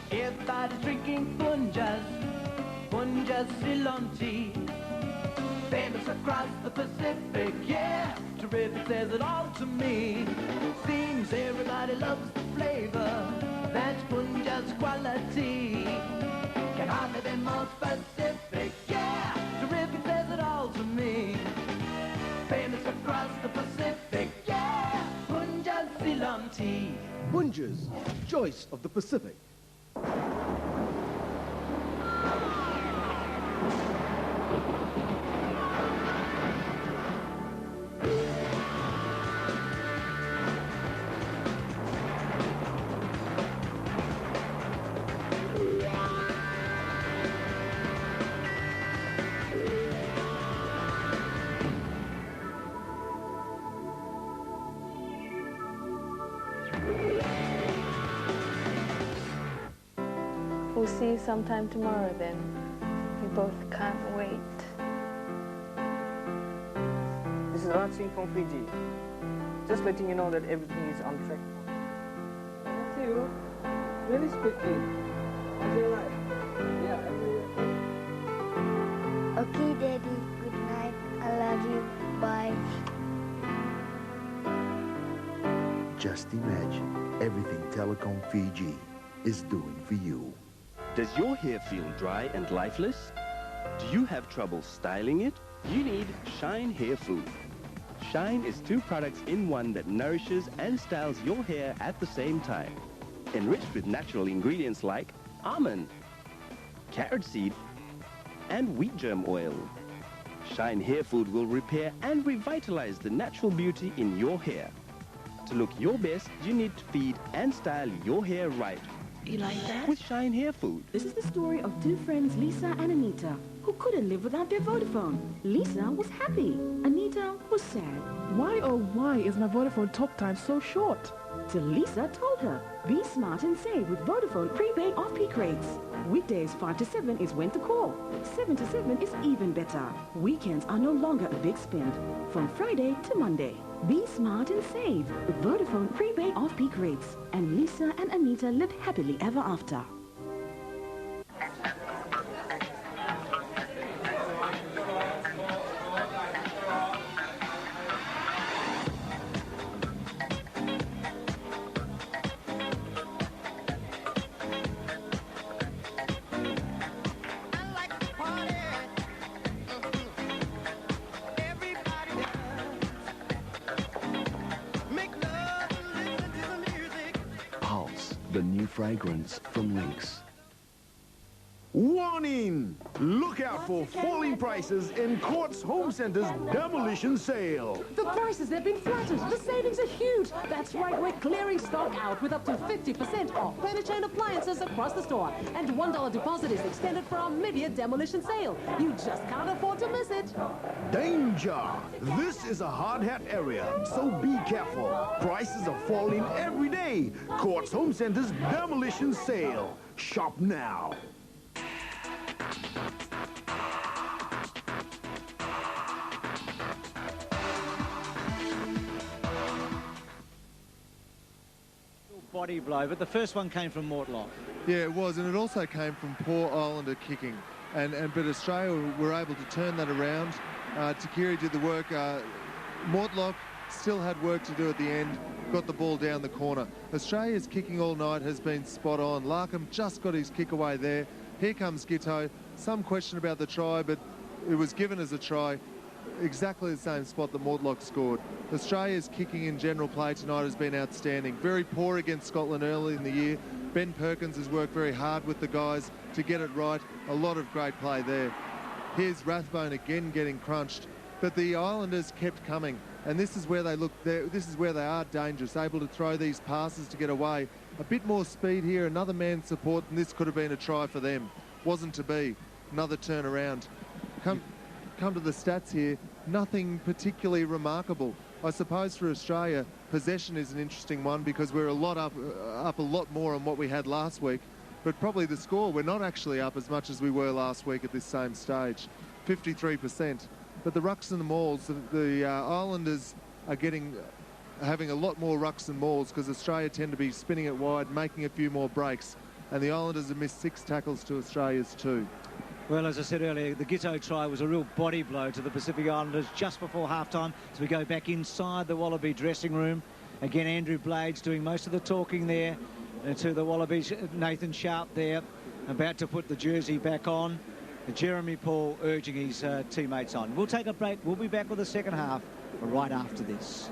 Everybody's drinking Punja's Ceylon tea. Famous across the Pacific, yeah. Terrific says it all to me. Seems everybody loves the flavor. That's Punja's quality. Can hardly be more specific, yeah. Terrific says it all to me. Famous across the Pacific, yeah. Punja's Ceylon tea. Punja's, choice of the Pacific. We'll see you sometime tomorrow then. We both can't wait. This is Archie from Fiji. Just letting you know that everything is on track. Matthew, really quickly. Is it right? Yeah, Okay, Daddy. Good night. I love you. Bye. Just imagine everything Telecom Fiji is doing for you. Does your hair feel dry and lifeless? Do you have trouble styling it? You need Shine Hair Food. Shine is 2 products in 1 that nourishes and styles your hair at the same time. Enriched with natural ingredients like almond, carrot seed, and wheat germ oil. Shine Hair Food will repair and revitalize the natural beauty in your hair. To look your best, you need to feed and style your hair right. You like that? With Shine Hair Food. This is the story of 2 friends, Lisa and Anita, who couldn't live without their Vodafone. Lisa was happy. Anita was sad. Why, oh why is my Vodafone talk time so short? Till Lisa told her, be smart and save with Vodafone prepaid off-peak rates. Weekdays 5 to 7 is when to call. 7 to 7 is even better. Weekends are no longer a big spend. From Friday to Monday. Be smart and save with Vodafone prepaid off-peak rates. And Lisa and Anita lived happily ever after. The new fragrance from Lynx. Warning! Look out for falling prices in Courts Home Center's demolition sale. The prices have been flattened. The savings are huge. That's right, we're clearing stock out with up to 50% off furniture and appliances across the store. And $1 deposit is extended for our mid-year demolition sale. You just can't afford to miss it. Danger! This is a hard hat area, so be careful. Prices are falling every day. Courts Home Center's demolition sale. Shop now. body blow, but the first one came from Mortlock. Yeah, it was, and it also came from poor Islander kicking. But Australia were able to turn that around. Takiri did the work. Mortlock still had work to do at the end, got the ball down the corner. Australia's kicking all night has been spot on. Larkham just got his kick away there. Here comes Gitto. Some question about the try, but it was given as a try. Exactly the same spot that Mortlock scored. Australia's kicking in general play tonight has been outstanding. Very poor against Scotland early in the year. Ben Perkins has worked very hard with the guys to get it right. A lot of great play there. Here's Rathbone again getting crunched, but the Islanders kept coming, and this is where they look. This is where they are dangerous, able to throw these passes to get away. A bit more speed here, another man's support, and this could have been a try for them. Wasn't to be. Another turnaround. Come to the stats here. Nothing particularly remarkable. I suppose for Australia, possession is an interesting one because we're a lot up a lot more on what we had last week. But probably the score, we're not actually up as much as we were last week at this same stage, 53%. But the rucks and the mauls, the Islanders are having a lot more rucks and mauls because Australia tend to be spinning it wide, making a few more breaks. And the Islanders have missed 6 tackles to Australia's 2. Well, as I said earlier, the Gitto try was a real body blow to the Pacific Islanders just before half-time. So we go back inside the Wallaby dressing room. Again, Andrew Blades doing most of the talking there to the Wallabies. Nathan Sharp there, about to put the jersey back on. Jeremy Paul urging his teammates on. We'll take a break. We'll be back with the second half right after this.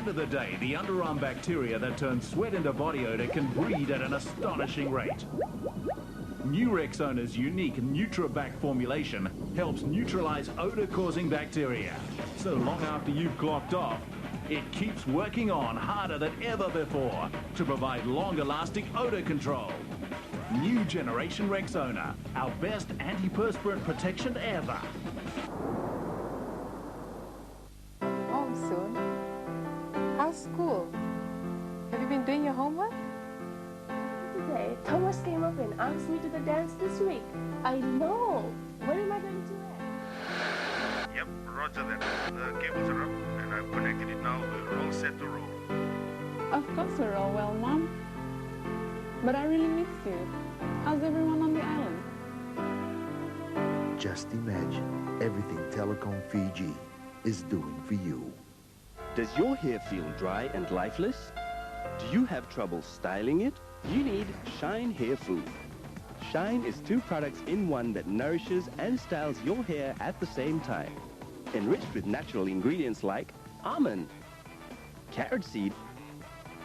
Of the day, the underarm bacteria that turns sweat into body odor can breed at an astonishing rate. New Rexona's unique NutraBac formulation helps neutralize odor-causing bacteria. So long after you've clocked off, it keeps working on harder than ever before to provide longer-lasting odor control. New generation Rexona, our best antiperspirant protection ever. Home soon. How's school? Have you been doing your homework? Today, Thomas came up and asked me to the dance this week. I know. When am I going to it? Yep, roger that. The cables are up and I've connected it now. We're all set to roll. Of course we're all well, Mom. But I really miss you. How's everyone on the island? Just imagine everything Telecom Fiji is doing for you. Does your hair feel dry and lifeless? Do you have trouble styling it? You need Shine Hair Food. Shine is 2 products in 1 that nourishes and styles your hair at the same time. Enriched with natural ingredients like almond, carrot seed,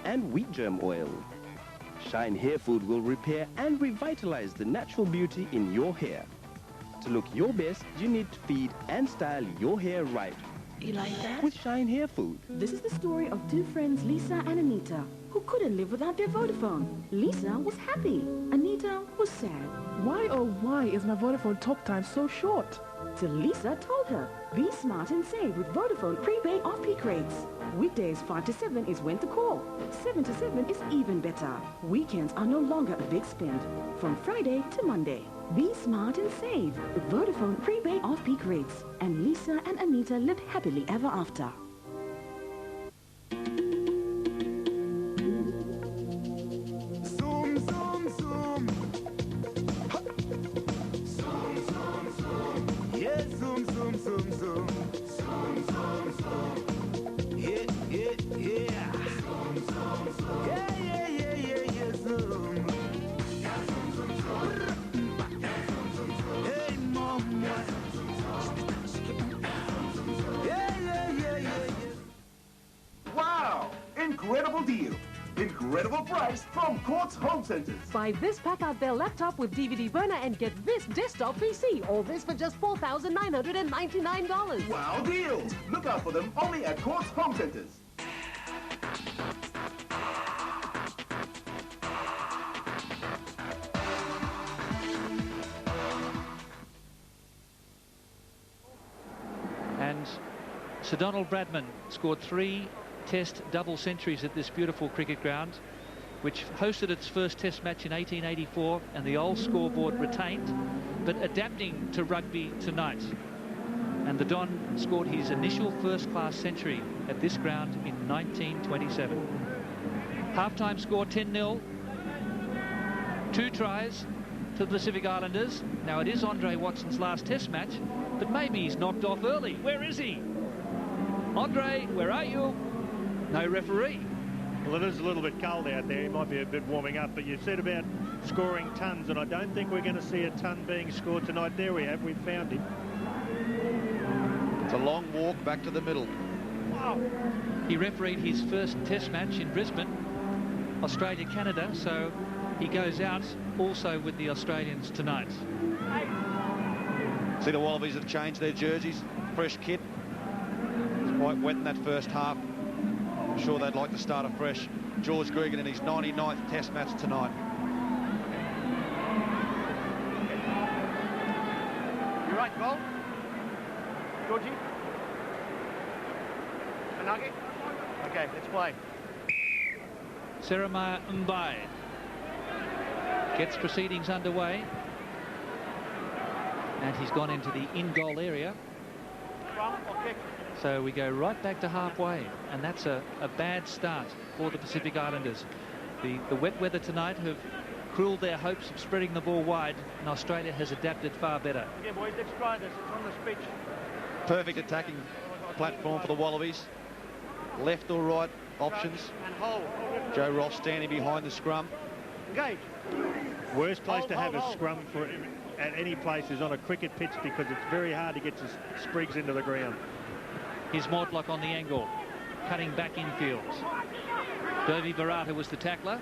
and wheat germ oil. Shine Hair Food will repair and revitalize the natural beauty in your hair. To look your best, you need to feed and style your hair right. You like that? With Shine Hair Food. This is the story of 2 friends, Lisa and Anita, who couldn't live without their Vodafone. Lisa was happy. Anita was sad. Why, oh why, is my Vodafone talk time so short? Till Lisa told her, be smart and save with Vodafone prepaid off-peak rates. Weekdays 5 to 7 is when to call. 7 to 7 is even better. Weekends are no longer a big spend. From Friday to Monday. Be smart and save with Vodafone prepaid off-peak rates. And Lisa and Anita lived happily ever after. Zoom, zoom, zoom. Zoom, zoom, zoom. Yeah, zoom, zoom, zoom, zoom. Zoom, zoom, zoom. Yeah, yeah, yeah. Zoom, zoom, zoom. Yeah, yeah, yeah, yeah, yeah, zoom. Yeah, zoom, zoom, zoom. Hey, mom. Yeah, yeah, yeah, yeah, yeah. Wow! Incredible deal. Incredible price from Courts Home Centres. Buy this pack-out-Bell laptop with DVD burner and get this desktop PC. All this for just $4,999. Wow deals! Look out for them only at Courts Home Centres. And Sir Donald Bradman scored 3 Test double centuries at this beautiful cricket ground, which hosted its first Test match in 1884, and the old scoreboard retained, but adapting to rugby tonight. And the Don scored his initial first-class century at this ground in 1927. Half-time score 10-0. 2 tries to the Pacific Islanders. Now it is Andre Watson's last Test match, but maybe he's knocked off early. Where is he? Andre, where are you? No referee. Well, it is a little bit cold out there. He might be a bit warming up, but you said about scoring tons, and I don't think we're going to see a ton being scored tonight. There we have. We've found him. It's a long walk back to the middle. Wow. He refereed his first Test match in Brisbane, Australia-Canada, so he goes out also with the Australians tonight. See, the Wallabies have changed their jerseys. Fresh kit. It's quite wet in that first half. I'm sure they'd like to start afresh. George Gregan in his 99th Test match tonight. You right, goal? Georgie? Anagi? Okay, let's play. Jeremiah Mbai gets proceedings underway. And he's gone into the in-goal area. So we go right back to halfway, and that's a bad start for the Pacific Islanders. The wet weather tonight have cruelled their hopes of spreading the ball wide, and Australia has adapted far better. Okay, boys, let's try this. It's on the pitch. Perfect attacking platform for the Wallabies. Left or right options. And hold. Joe Ross standing behind the scrum. Engage. Worst place to have a scrum for at any place is on a cricket pitch, because it's very hard to get your sprigs into the ground. Here's Mortlock on the angle, cutting back infield. Derby Barata was the tackler.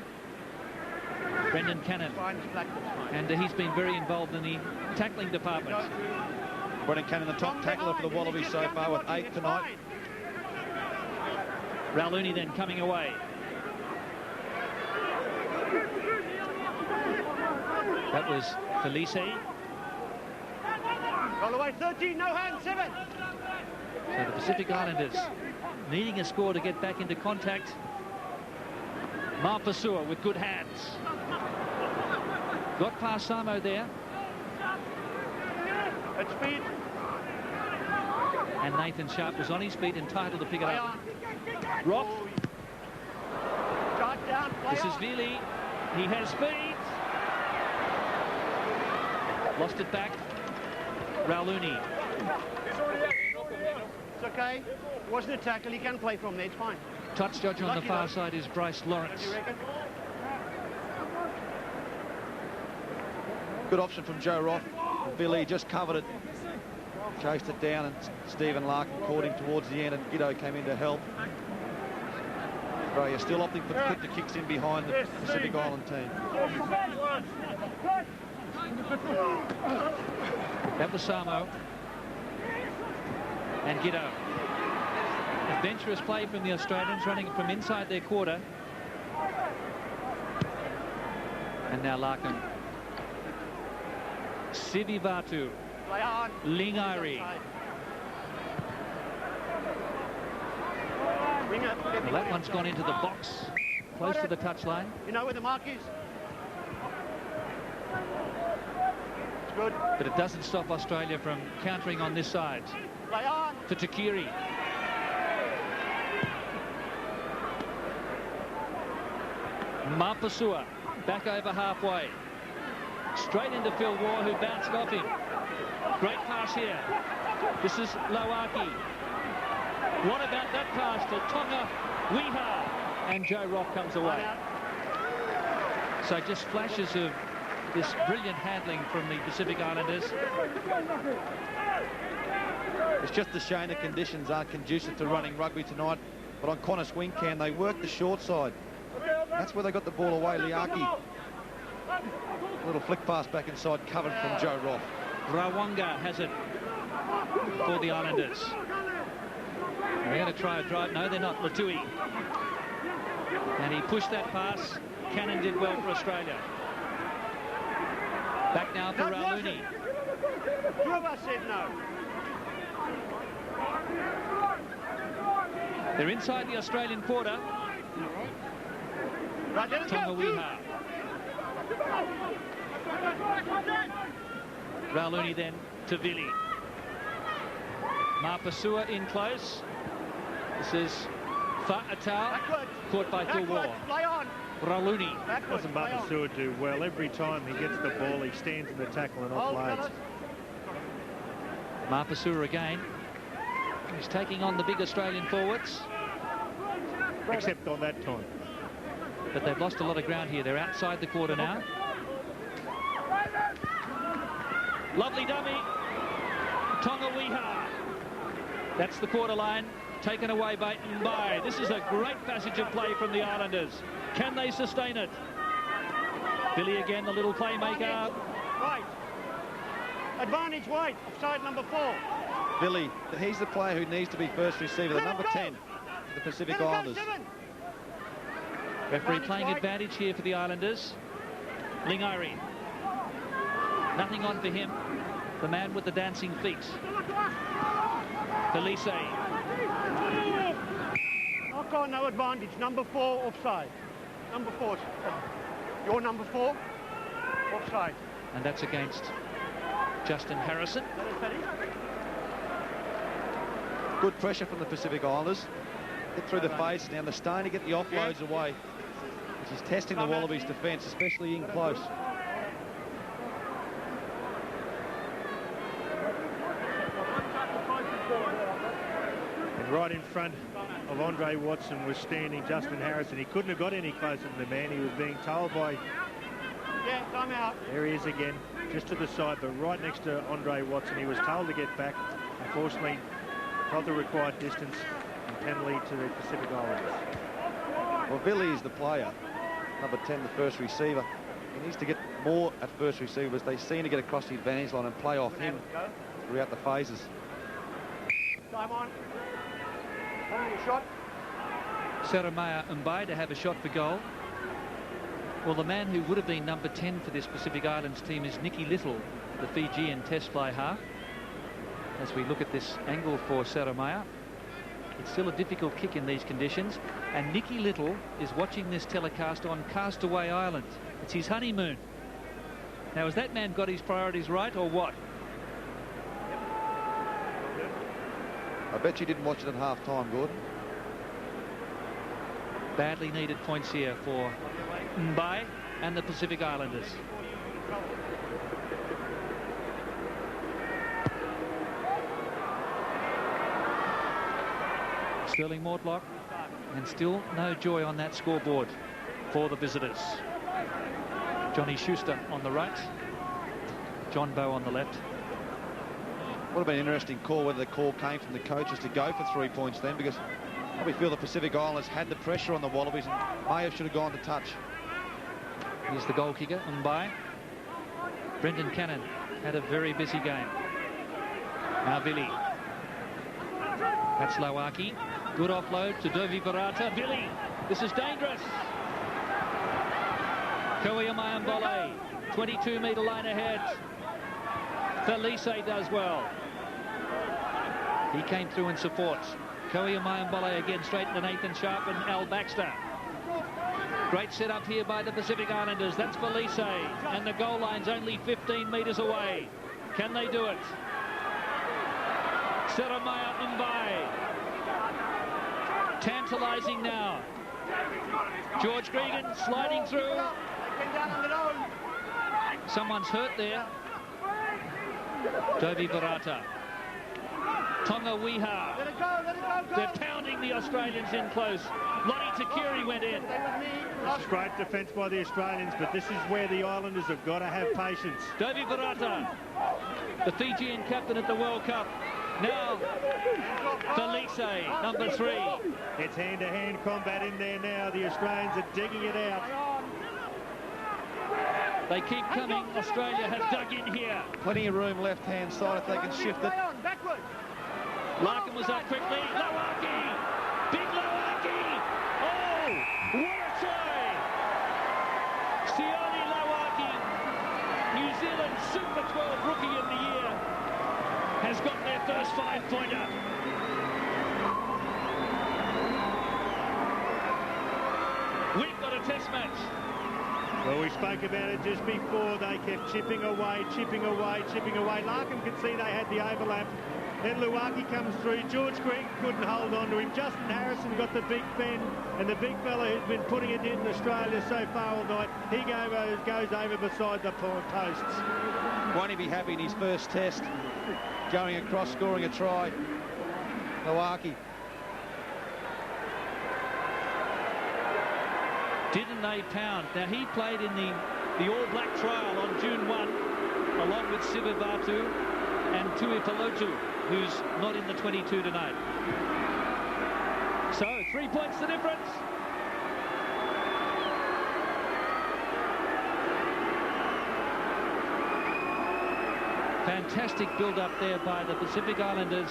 Brendan Cannon. And he's been very involved in the tackling department. Brendan Cannon, the top tackler for the Wallabies so far, with 8 tonight. Rauluni then coming away. That was Felice. Roll away, 13, no hands, 7. So the Pacific Islanders needing a score to get back into contact. Mapasua with good hands. Got past Samo there. At speed. And Nathan Sharp was on his feet, entitled to pick it up. Rock. This is Vili. He has speed. Lost it back. Rauluni. It's okay. Wasn't a tackle. He can play from there. It's fine. Touch judge on the far side is Bryce Lawrence. Good option from Joe Roth. Billy just covered it. Chased it down, and Stephen Larkin caught him towards the end, and Giddo came in to help. Australia still opting for the kick to kicks in behind the Pacific Island team. That was Samo. And Giddo. Adventurous play from the Australians, running from inside their quarter. And now Larkin. Sivivatu. Lingairi. Well, that one's gone into the box, close to the touchline. You know where the mark is? It's good. But it doesn't stop Australia from countering on this side. To Takiri. Mapasua back over halfway. Straight into Phil Waugh, who bounced off him. Great pass here. This is Loaki. What about that pass to Tonga Weha? And Joe Rock comes away. So just flashes of this brilliant handling from the Pacific Islanders. It's just a shame the conditions aren't conducive to running rugby tonight. But on Qantas Wing Can, they work the short side. That's where they got the ball away. Liaki. Little flick pass back inside, covered from Joe Roth. Rawanga has it for the Islanders. They're going to try a drive. No, they're not. Latui. And he pushed that pass. Cannon did well for Australia. Back now for Rauluni. Two of us said no. They're inside the Australian quarter. Right, let us go. Tonga-Wiha. Rauluni then to Vili. Mapasua in close. This is Fa'atau, caught by Tulwar. Rauluni. Doesn't Mapasua do well? Every time he gets the ball, he stands in the tackle and offloads. Mapasua again. He's taking on the big Australian forwards. Except on that time. But they've lost a lot of ground here. They're outside the quarter now. Lovely dummy. Tonga-Wiha. That's the quarter line. Taken away by Mbai. This is a great passage of play from the Islanders. Can they sustain it? Billy again, the little playmaker. White. Advantage White, offside number 4. Billy, he's the player who needs to be first receiver, the number 10, the Pacific Islanders. Referee playing advantage here for the Islanders. Lingairi. Nothing on for him. The man with the dancing feet. Felice. I've got no advantage. Number 4 offside. Number 4. Your number 4 offside. And that's against Justin Harrison. Good pressure from the Pacific Islanders. Get through the face now. They're starting to get the offloads away, which is testing the Wallabies' defence, especially in close. And right in front of Andre Watson was standing Justin Harrison. He couldn't have got any closer to the man. He was being told by... Yeah, time out. There he is again, just to the side, but right next to Andre Watson. He was told to get back. Unfortunately, not the required distance, and penalty to the Pacific Islanders. Well, Billy is the player, number 10, the first receiver. He needs to get more at first receivers. They seem to get across the advantage line and play off him throughout the phases. Time on. Having a shot. Saramaya Mbai to have a shot for goal. Well, the man who would have been number 10 for this Pacific Islands team is Nicky Little, the Fijian test fly half. As we look at this angle for Saramaya, it's still a difficult kick in these conditions. And Nicky Little is watching this telecast on Castaway Island. It's his honeymoon. Now, has that man got his priorities right or what? I bet you didn't watch it at half-time, Gordon. Badly needed points here for Mbai and the Pacific Islanders. Sterling Mortlock, and still no joy on that scoreboard for the visitors. Johnny Schuster on the right, John Bowe on the left. Would have been an interesting call whether the call came from the coaches to go for 3 points then, because I probably feel the Pacific Islanders had the pressure on the Wallabies and Mayo should have gone to touch. Here's the goal kicker, Mbai. Brendan Cannon had a very busy game. Now Billy. That's Lawaki. Good offload to Dovi Barata. Billy, this is dangerous. Koiamayambole, 22-metre line ahead. Felice does well. He came through in support. Koiamayambole again straight to Nathan Sharp and Al Baxter. Great setup here by the Pacific Islanders. That's Felice, and the goal line's only 15 metres away. Can they do it? Saramaya Mbai. Tantalising now. George Gregan sliding through. Someone's hurt there. Dovi Barata. Tonga-Wiha. They're pounding the Australians in close. Lottie Takiri went in. This is great defence by the Australians, but this is where the Islanders have got to have patience. Dovi Barata, the Fijian captain at the World Cup, Now, Felice, number 3. It's hand-to-hand combat in there now. The Australians are digging it out. They keep coming. Australia has dug in here. Plenty of room left-hand side if they can shift it. Larkham was up quickly. Lowaki! Big Lowaki! Oh, what a try! Sione Lowaki, New Zealand Super 12 Rookie of the Year, has got their first 5-pointer. We've got a test match. Well, we spoke about it just before. They kept chipping away, chipping away, chipping away. Larkham could see they had the overlap. Then Luaki comes through. George Greg couldn't hold on to him. Justin Harrison got the big bend, and the big fella who's been putting it in Australia so far all night, he goes over beside the posts. Won't he be happy in his first test, going across, scoring a try? Luaki. Didn't they pound? Now, he played in the All Black trial on June 1, along with Sivivatu and Tuipulotu, who's not in the 22 tonight. So, 3 points the difference. Fantastic build-up there by the Pacific Islanders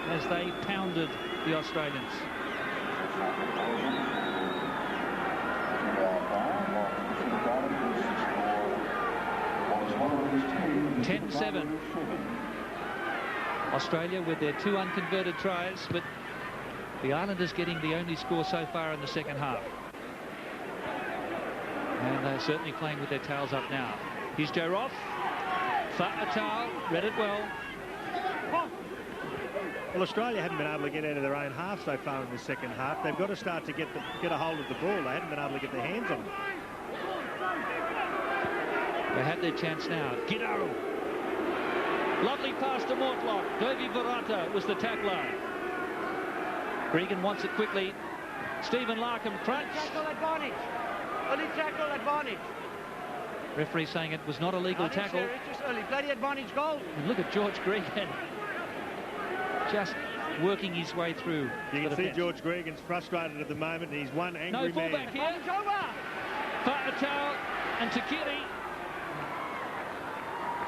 as they pounded the Australians. 10-7. Australia with their 2 unconverted tries, but the Islanders getting the only score so far in the second half. And they're certainly playing with their tails up now. Here's Joe Roth. Fa'atau read it well. Well, Australia haven't been able to get out of their own half so far in the second half. They've got to start to get a hold of the ball. They haven't been able to get their hands on it. They had their chance now. Giddo. Lovely pass to Mortlock. Dovi Virata was the tackler. Gregan wants it quickly. Stephen Larkham crunch. Tackle advantage. Early tackle advantage. Referee saying it was not a legal tackle. It's just early. Bloody advantage goal. And look at George Gregan. Just working his way through. You can see George Gregan's frustrated at the moment. He's one angry man. No fullback here. Fa'atau and Takiri.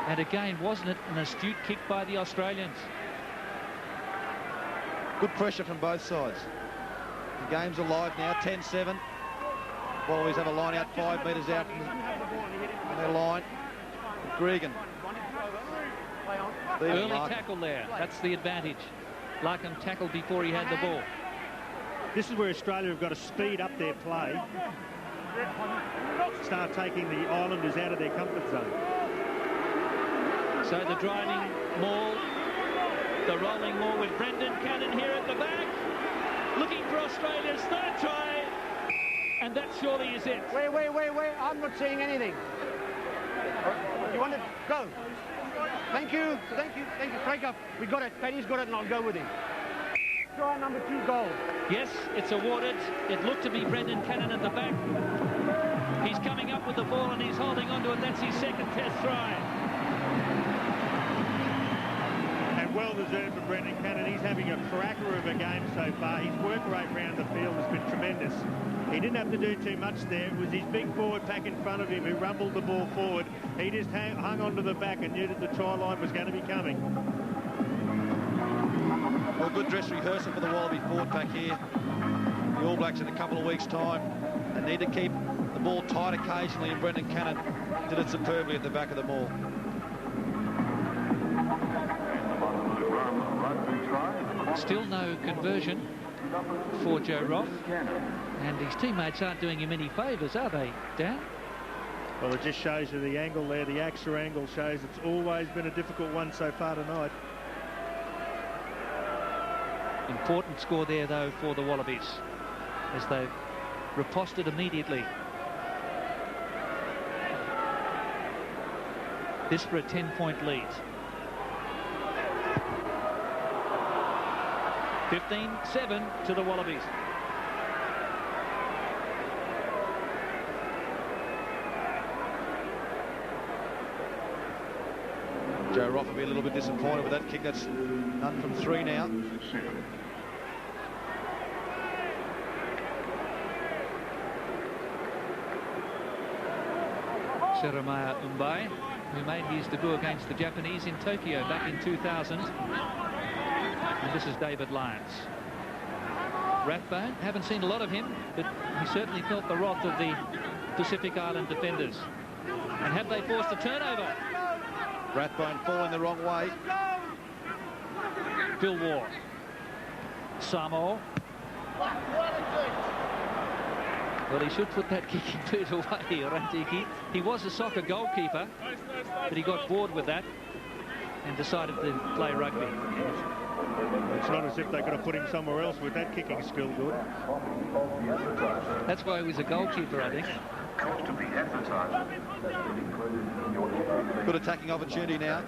And again, wasn't it an astute kick by the Australians? Good pressure from both sides. The game's alive now, 10-7. Wallabies have a line out 5 metres out from their line. Gregan. Early tackle there. That's the advantage. Larkham tackled before he had the ball. This is where Australia have got to speed up their play. Start taking the Islanders out of their comfort zone. So the driving maul, the rolling maul with Brendan Cannon here at the back. Looking for Australia's 3rd try. And that surely is it. Wait. I'm not saying anything. You want to go? Thank you. Break up. We got it. Paddy's got it, and I'll go with him. Try number 2 goal. Yes, it's awarded. It looked to be Brendan Cannon at the back. He's coming up with the ball and he's holding on to it. That's his 2nd test try. And well deserved for Brendan Cannon. He's having a cracker of a game so far. His work rate around the field has been tremendous. He didn't have to do too much there. It was his big forward pack in front of him who rumbled the ball forward. He just hung on to the back and knew that the try line was going to be coming. Well, good dress rehearsal for the Wallaby forward pack here. The All Blacks in a couple of weeks' time. They need to keep the ball tight occasionally, and Brendan Cannon did it superbly at the back of the ball. Still no conversion for Joe Roth. And his teammates aren't doing him any favours, are they, Dan? Well, it just shows you the angle there. The AXA angle shows it's always been a difficult one so far tonight. Important score there, though, for the Wallabies, as they've riposted immediately. This for a 10-point lead. 15-7 to the Wallabies. Joe Roth will be a little bit disappointed with that kick. That's none from 3 now. Jeremiah Umbai, who made his debut against the Japanese in Tokyo back in 2000. And this is David Lyons. Rathbone, haven't seen a lot of him, but he certainly felt the wrath of the Pacific Island defenders. And have they forced a turnover? Rathbone falling the wrong way. Bill Ward. Samoa. Well, he should put that kicking boot away, Rantiki. He was a soccer goalkeeper, but he got bored with that and decided to play rugby. It's not as if they could have put him somewhere else with that kicking skill good. That's why he was a goalkeeper, I think. Good attacking opportunity now.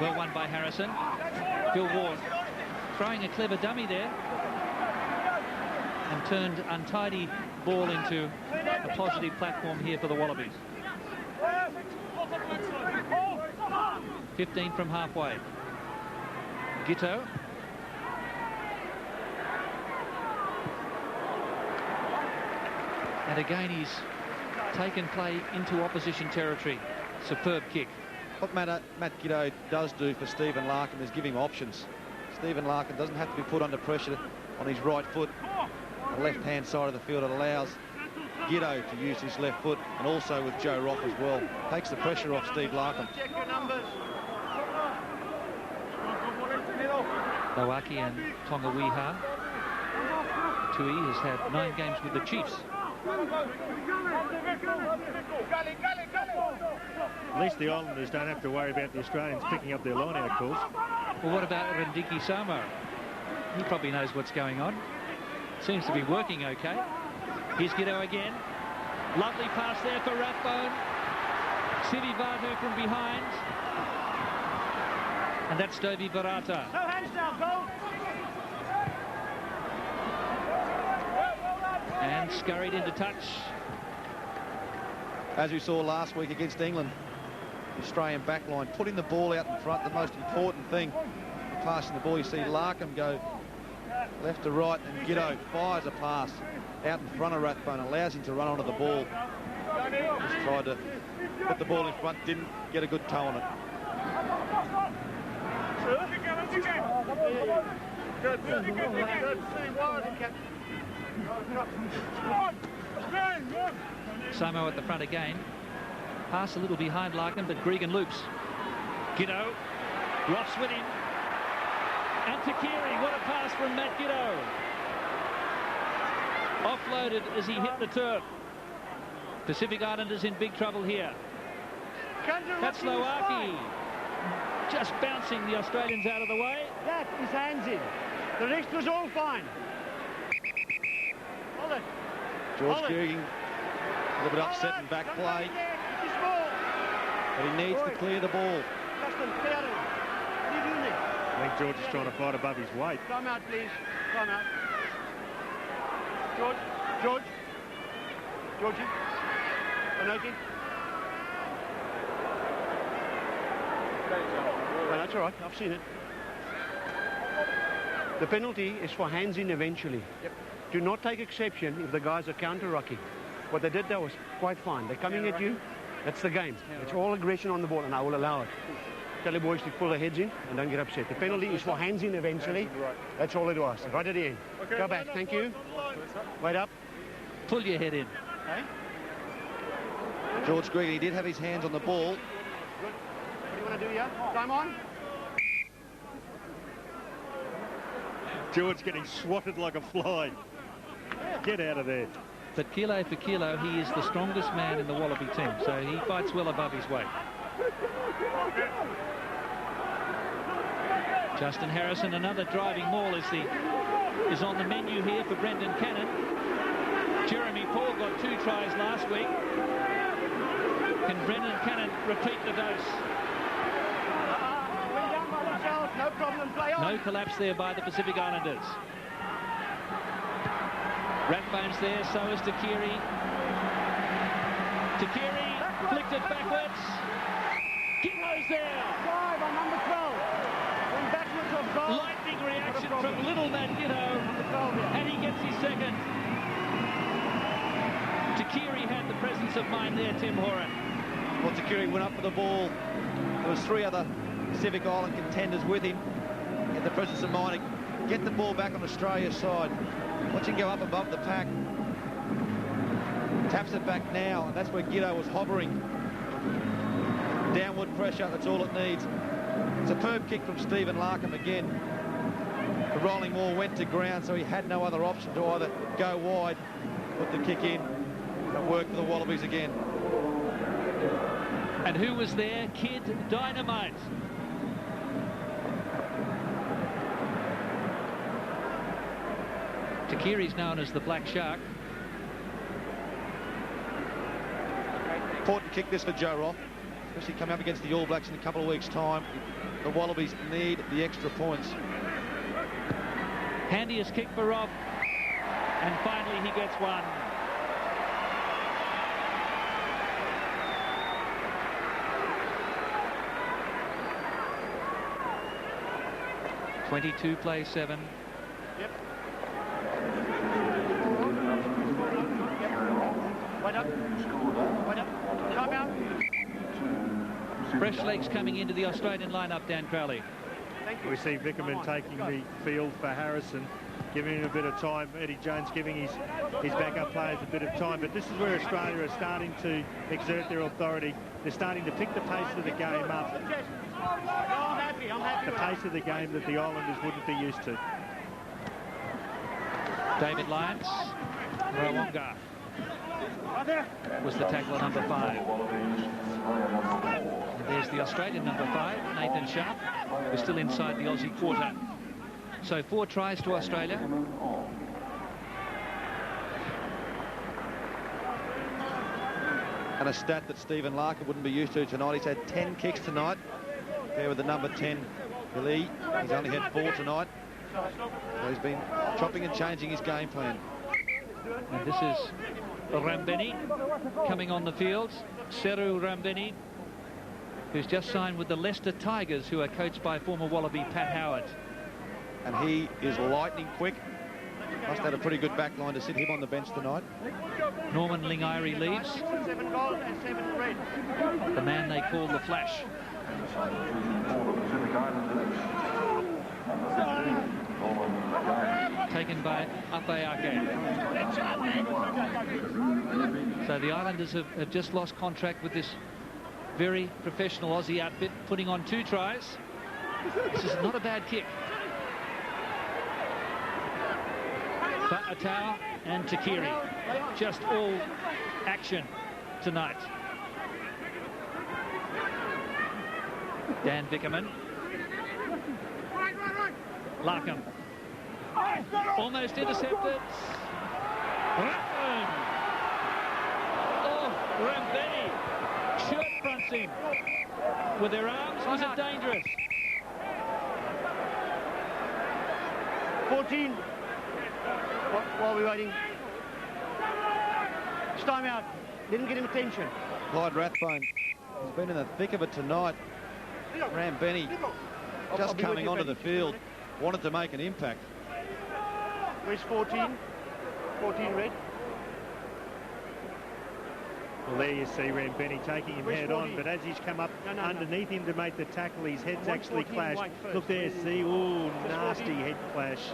Well won by Harrison. Bill Ward throwing a clever dummy there and turned untidy ball into a positive platform here for the Wallabies. 15 from halfway. Giteau. And again he's taken play into opposition territory. Superb kick. What Matt Giteau does do for Stephen Larkin is give him options. Stephen Larkin doesn't have to be put under pressure on his right foot. The left-hand side of the field, it allows Giteau to use his left foot, and also with Joe Roth as well. Takes the pressure off Steve Larkin. Check your numbers. Lawaki and Tongawiha. Tui has had 9 games with the Chiefs. At least the Islanders don't have to worry about the Australians picking up their line-out calls. Well, what about Rendiki Samoa? He probably knows what's going on. Seems to be working okay. Here's Giteau again. Lovely pass there for Rathbone. Sivivatu from behind. And that's Dovi Barata. No hands now, go. And scurried into touch. As we saw last week against England, the Australian backline putting the ball out in front, the most important thing. Passing the ball, you see Larkham go left to right, and Giteau fires a pass out in front of Rathbone, allows him to run onto the ball. Just tried to put the ball in front, didn't get a good toe on it. Samoa at the front again. Pass a little behind Larkin, but Gregan loops. Giteau. Roth's with him. And Takiri, what a pass from Matt Giteau. Offloaded as he hit the turf. Pacific Islanders in big trouble here. That's Lowaki. Just bouncing the Australians out of the way. That is hands in. The rest was all fine. Hold it. George Gregan, a little bit upset in back play. But he needs to clear the ball. Justin, clear it. What are you doing there? I think George is trying to fight above his weight. Come out, please. Come out. George. Georgie. Anoki. Well, that's all right. I've seen it. The penalty is for hands in eventually. Yep. Do not take exception if the guys are counter-rocking. What they did there was quite fine. They're coming at you. That's the game. It's all aggression on the ball, and I will allow it. Tell the boys to pull their heads in and don't get upset. The penalty is for hands in eventually. That's all it was. Right at the end. Go back. Thank you. Wait up. Pull your head in. Okay. George Gregan, he did have his hands on the ball. Good. What do you want to do here? Time on. George getting swatted like a fly. Get out of there. But kilo for kilo, he is the strongest man in the Wallaby team, so he fights well above his weight. Justin Harrison, another driving maul is on the menu here for Brendan Cannon. Jeremy Paul got 2 tries last week. Can Brendan Cannon repeat the dose? No problem, play on. No collapse there by the Pacific Islanders. Rathbone's there, so is Takiri. Takiri flicked it backwards. Gitto's there. Five on number 12. Went backwards of goal. Lightning reaction from little man Gitto. And he gets his second. Takiri had the presence of mind there, Tim Horan. Well, Takiri went up for the ball. There was 3 other Pacific Island contenders with him. He had the presence of mind to get the ball back on Australia's side. Watch him go up above the pack. Taps it back now, and that's where Gitto was hovering. Downward pressure, that's all it needs. Superb kick from Stephen Larkham again. The rolling ball went to ground, so he had no other option to either go wide, put the kick in, and work for the Wallabies again. And who was there? Kid Dynamite. Takiri's known as the Black Shark. Important kick this for Joe Roth, especially coming up against the All Blacks in a couple of weeks' time. The Wallabies need the extra points. Handiest kick for Roth. And finally he gets one. .22 plays 7. Yep. Wide up. Wide up. Time out. Fresh legs coming into the Australian lineup, Dan Crowley. Thank you. We see Vickerman taking the field for Harrison, giving him a bit of time. Eddie Jones giving his backup players a bit of time. But this is where Australia are starting to exert their authority. They're starting to pick the pace of the game up. I'm happy. The pace of the game that the Islanders wouldn't be used to. David Lyons. Rawonga was the tackler, number 5. And there's the Australian number 5, Nathan Sharp, who's still inside the Aussie quarter. So 4 tries to Australia. And a stat that Stephen Larkham wouldn't be used to tonight. He's had 10 kicks tonight. There with the number 10, Billy. He's only had 4 tonight. So he's been chopping and changing his game plan. And this is Rambeni coming on the field. Seru Rambeni, who's just signed with the Leicester Tigers, who are coached by former Wallaby Pat Howard. And he is lightning quick. Must have had a pretty good back line to sit him on the bench tonight. Norman Lingairi leaves. 7 gold and 7 red. The man they call the Flash. Taken by Apeake. So the Islanders have just lost contract with this very professional Aussie outfit, putting on 2 tries. This is not a bad kick. Fa'atau and Takiri, just all action tonight. Dan Vickerman. Larkham. Almost intercepted. Rathbone. Oh, Rambeni. Shirt fronts him. With their arms, was it dangerous? 14. While we're waiting. It's time out. Didn't get him attention. Clyde Rathbone has been in the thick of it tonight. Rambeni just coming onto the field, wanted to make an impact. Where's 14? 14 red. Well, there you see Rambeni taking him head on, but as he's come up underneath him to make the tackle, his head's actually clashed. Look there, see, ooh, nasty head clash.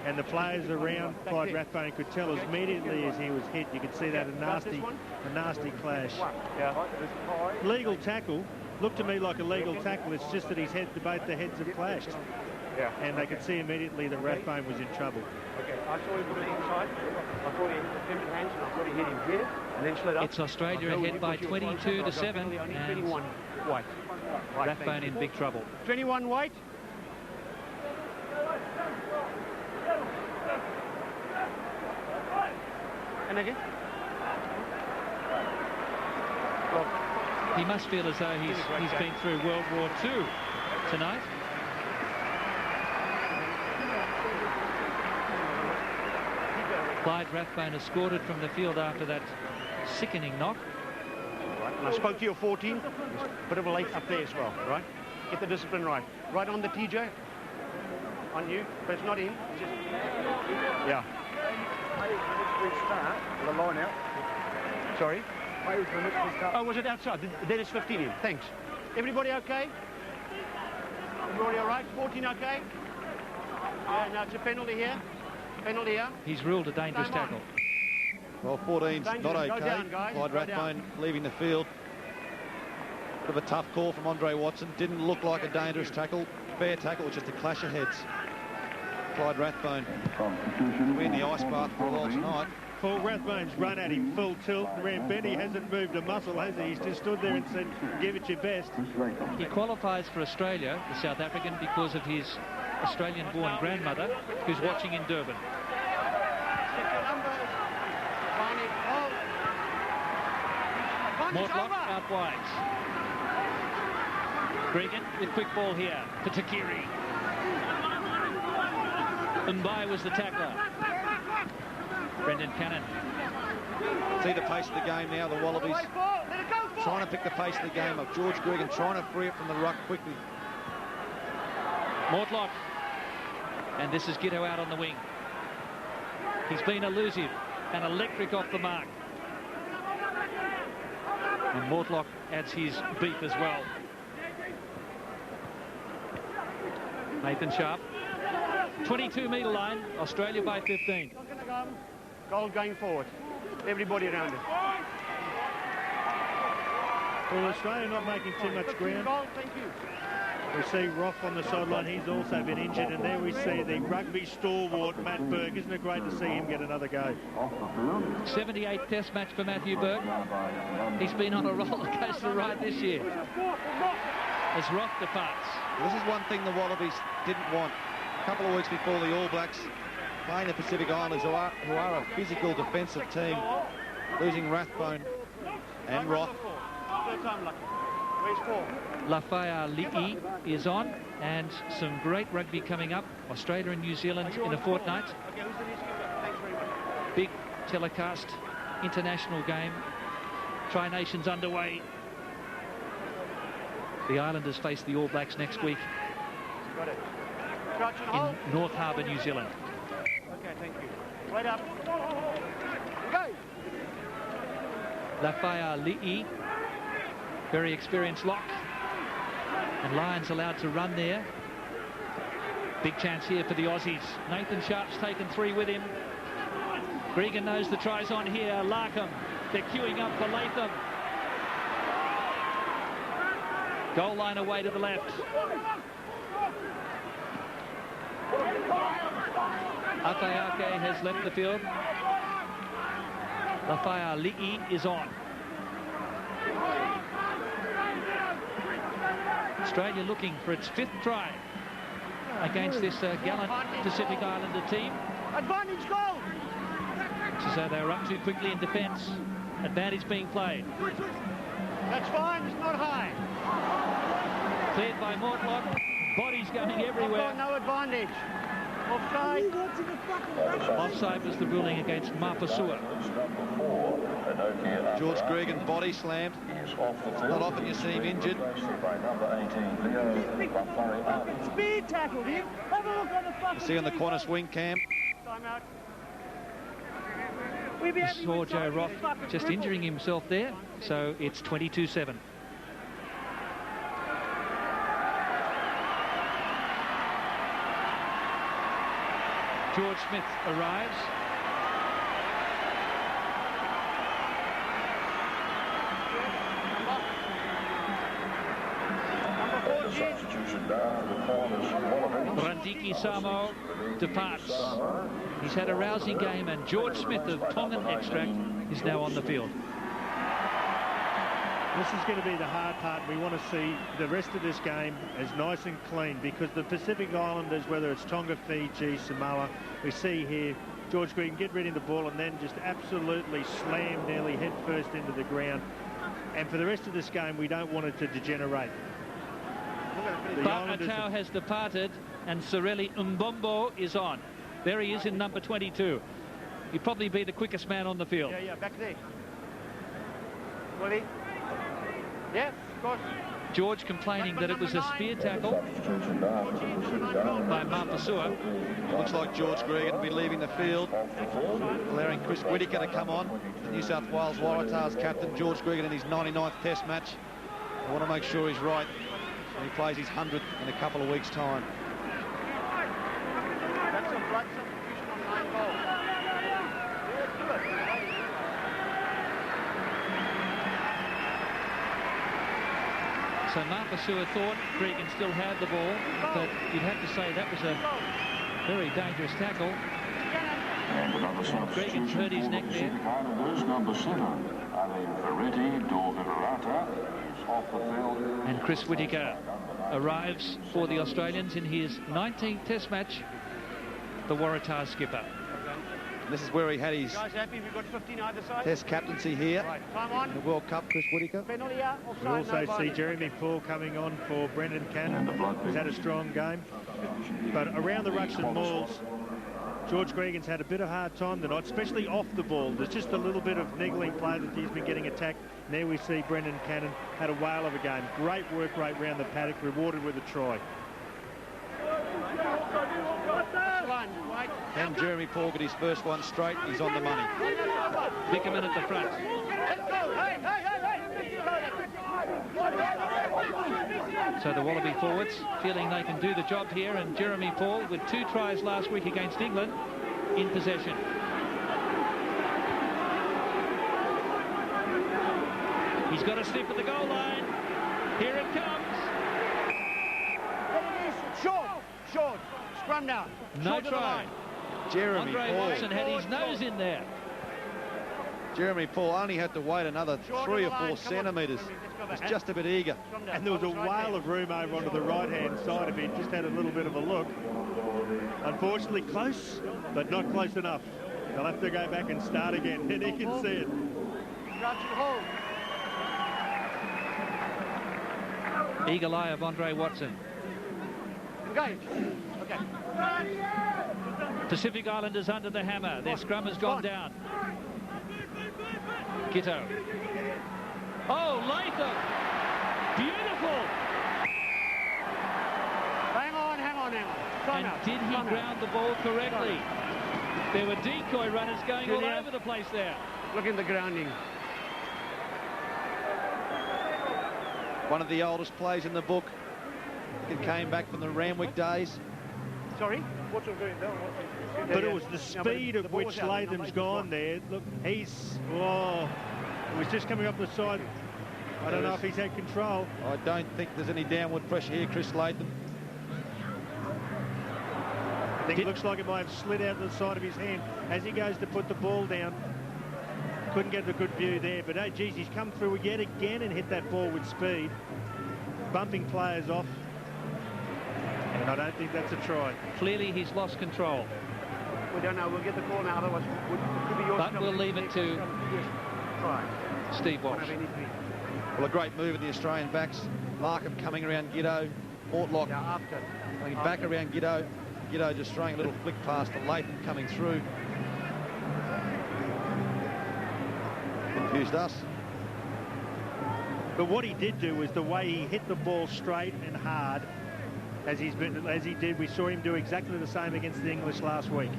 And the players around Clyde Rathbone could tell as immediately as he was hit. You could see that a nasty clash. Legal tackle. Looked to me like a legal tackle. It's just that both the heads have clashed. Yeah. And they could see immediately that Rathbone was in trouble. Okay, I saw him put it inside. I thought he attempted hands and I thought he hit him here and then slid up. It's Australia ahead by 22-7. And 21 white. Rathbone in big trouble. 21 white. And again. Well, he must feel as though he's been through World War II tonight. Clyde Rathbone has scored it from the field after that sickening knock. Right, and I spoke to your 14. There's a bit of a late up there as well, right? Get the discipline right. Right on the TJ. On you, but it's not in. It's just... Yeah. Restart the line out. Sorry? Start. Oh, was it outside? Then it's 15 in. Thanks. Everybody okay? Everybody all right? 14 okay? Yeah, now it's a penalty here. Penalty here. He's ruled a dangerous tackle. Well, 14's Dangerous. not Go okay. down, guys. Clyde Go Rathbone leaving the field. Bit of a tough call from Andre Watson. Didn't look like a dangerous tackle. Fair tackle, just a clash of heads. Clyde Rathbone in the ice bath for a while tonight. Paul Rathbone's run at him full tilt. Benny hasn't moved a muscle, has he? He's just stood there and said, give it your best. He qualifies for Australia, the South African, because of his Australian-born grandmother, who's watching in Durban. Mortlock out wide. Gregan with quick ball here for Takiri. Mbai was the tackler. Brendan Cannon. See the pace of the game now, the Wallabies trying to pick the pace of the game up. George Gregan trying to free it from the ruck quickly. Mortlock. And this is Giteau out on the wing. He's been elusive and electric off the mark. And Mortlock adds his beep as well. Nathan Sharp. 22-metre line, Australia by 15. Goal going forward. Everybody around it. Well, Australia not making too much ground. Thank you. We see Roth on the sideline. He's also been injured. And there we see the rugby stalwart, Matt Burke. Isn't it great to see him get another go? 78th test match for Matthew Burke. He's been on a roller coaster ride this year as Roth departs. This is one thing the Wallabies didn't want. A couple of weeks before the All Blacks playing the Pacific Islanders, who are a physical defensive team, losing Rathbone and Roth. Third time lucky. Where's 4? Lafaya Li'i is on, and some great rugby coming up. Australia and New Zealand in a fortnight. Okay, who's the next keeper? Thanks very much. Big telecast, international game. Tri-Nations underway. The Islanders face the All Blacks next week Got it. Crouch and hold. in North Harbour, New Zealand. Okay, thank you. Right up. Go. Lafaya Li'i, very experienced lock. And Lions allowed to run there. Big chance here for the Aussies. Nathan Sharp's taken 3 with him. Gregan knows the try's on here. Larkham, they're queuing up for Latham. Goal line away to the left. Ake has left the field. Lafaya Li'i is on. Australia looking for its 5th try against this gallant Pacific Islander team. Advantage goal! So they were up too quickly in defence. Advantage being played. That's fine, it's not high. Cleared by Mortlock. Bodies going everywhere. No advantage. Offside. Offside was the ruling against Mapasua. George Gregan body slammed. Not often you see him injured. Speed tackled him. Have a look on the fucking. You see on the corner swing cam. Timeout. You saw Joe Roth just injuring himself there, so it's 22-7. George Smith arrives. Randiki Samo departs. He's had a rousing game, and George Smith of Tongan extract is now on the field. This is going to be the hard part. We want to see the rest of this game as nice and clean, because the Pacific Islanders, whether it's Tonga, Fiji, Samoa, we see here George Gregan get rid of the ball and then just absolutely slam nearly head first into the ground. And for the rest of this game, we don't want it to degenerate. Atau has departed, and Sorelli Mbombo is on. There he is in number 22. He'd probably be the quickest man on the field. Yeah, back there. Willie. Yeah, of course. George complaining that it was a spear tackle by Mapasua. Looks like George Gregan will be leaving the field, allowing Chris Whittaker to come on. The New South Wales Waratahs captain George Gregan in his 99th Test match. I want to make sure he's right when he plays his 100th in a couple of weeks' time. That's a blood substitution on 9 goals. So Mapasua thought Gregan still had the ball, but you'd have to say that was a very dangerous tackle. And another Gregan's hurt his neck there. Number 7, Ali Ferretti Dorvitarata, is off the field. And Chris Whittaker arrives for the Australians in his 19th Test match, the Waratahs skipper. This is where he had his guys happy if you've got 15 either side? Test captaincy here in the World Cup, Chris Whittaker. We also see Jeremy Paul coming on for Brendan Cannon, who's had a strong game. But around the rucks and mauls, George Gregan's had a bit of a hard time tonight, especially off the ball. There's just a little bit of niggling play that he's been getting attacked. And there we see Brendan Cannon had a whale of a game. Great work rate round the paddock, rewarded with a try. And Jeremy Paul got his first one straight. He's on the money. Bickerman at the front. So the Wallaby forwards feeling they can do the job here, and Jeremy Paul, with 2 tries last week against England, in possession. He's got a sniff at the goal line. Here it comes. Short. Scrum now. No try. Jeremy Andre Paul. Watson had his nose in there. Jeremy Paul only had to wait another 3 or 4 centimetres. He's just a bit eager. And there was a whale of room over onto the right-hand side of him. Just had a little bit of a look. Unfortunately close, but not close enough. They'll have to go back and start again, and he can see it. Eagle eye of Andre Watson. Engage. Okay. Pacific Islanders under the hammer. Their scrum has gone down. Gitto. Oh, Latham. Beautiful. Hang on. And did he ground the ball correctly? There were decoy runners going all over the place there. Look at the grounding. One of the oldest plays in the book. It came back from the Ramwick days. Sorry? What's going down? But it was the speed at which Latham's gone there. Look, he was just coming up the side. I don't know if he's had control. I don't think there's any downward pressure here, Chris Latham. I think it looks like it might have slid out the side of his hand as he goes to put the ball down. Couldn't get a good view there, but oh geez, he's come through yet again and hit that ball with speed, bumping players off. And I don't think that's a try. Clearly he's lost control. We don't know. We'll get the call now. Otherwise, it could be yours. But we'll leave it to Steve Walsh. Well, a great move in the Australian backs. Markham coming around Giddo. Mortlock coming back around Giddo. Giddo just throwing a little flick past to Latham coming through. Confused us. But what he did do was the way he hit the ball straight and hard, as he did. We saw him do exactly the same against the English last week.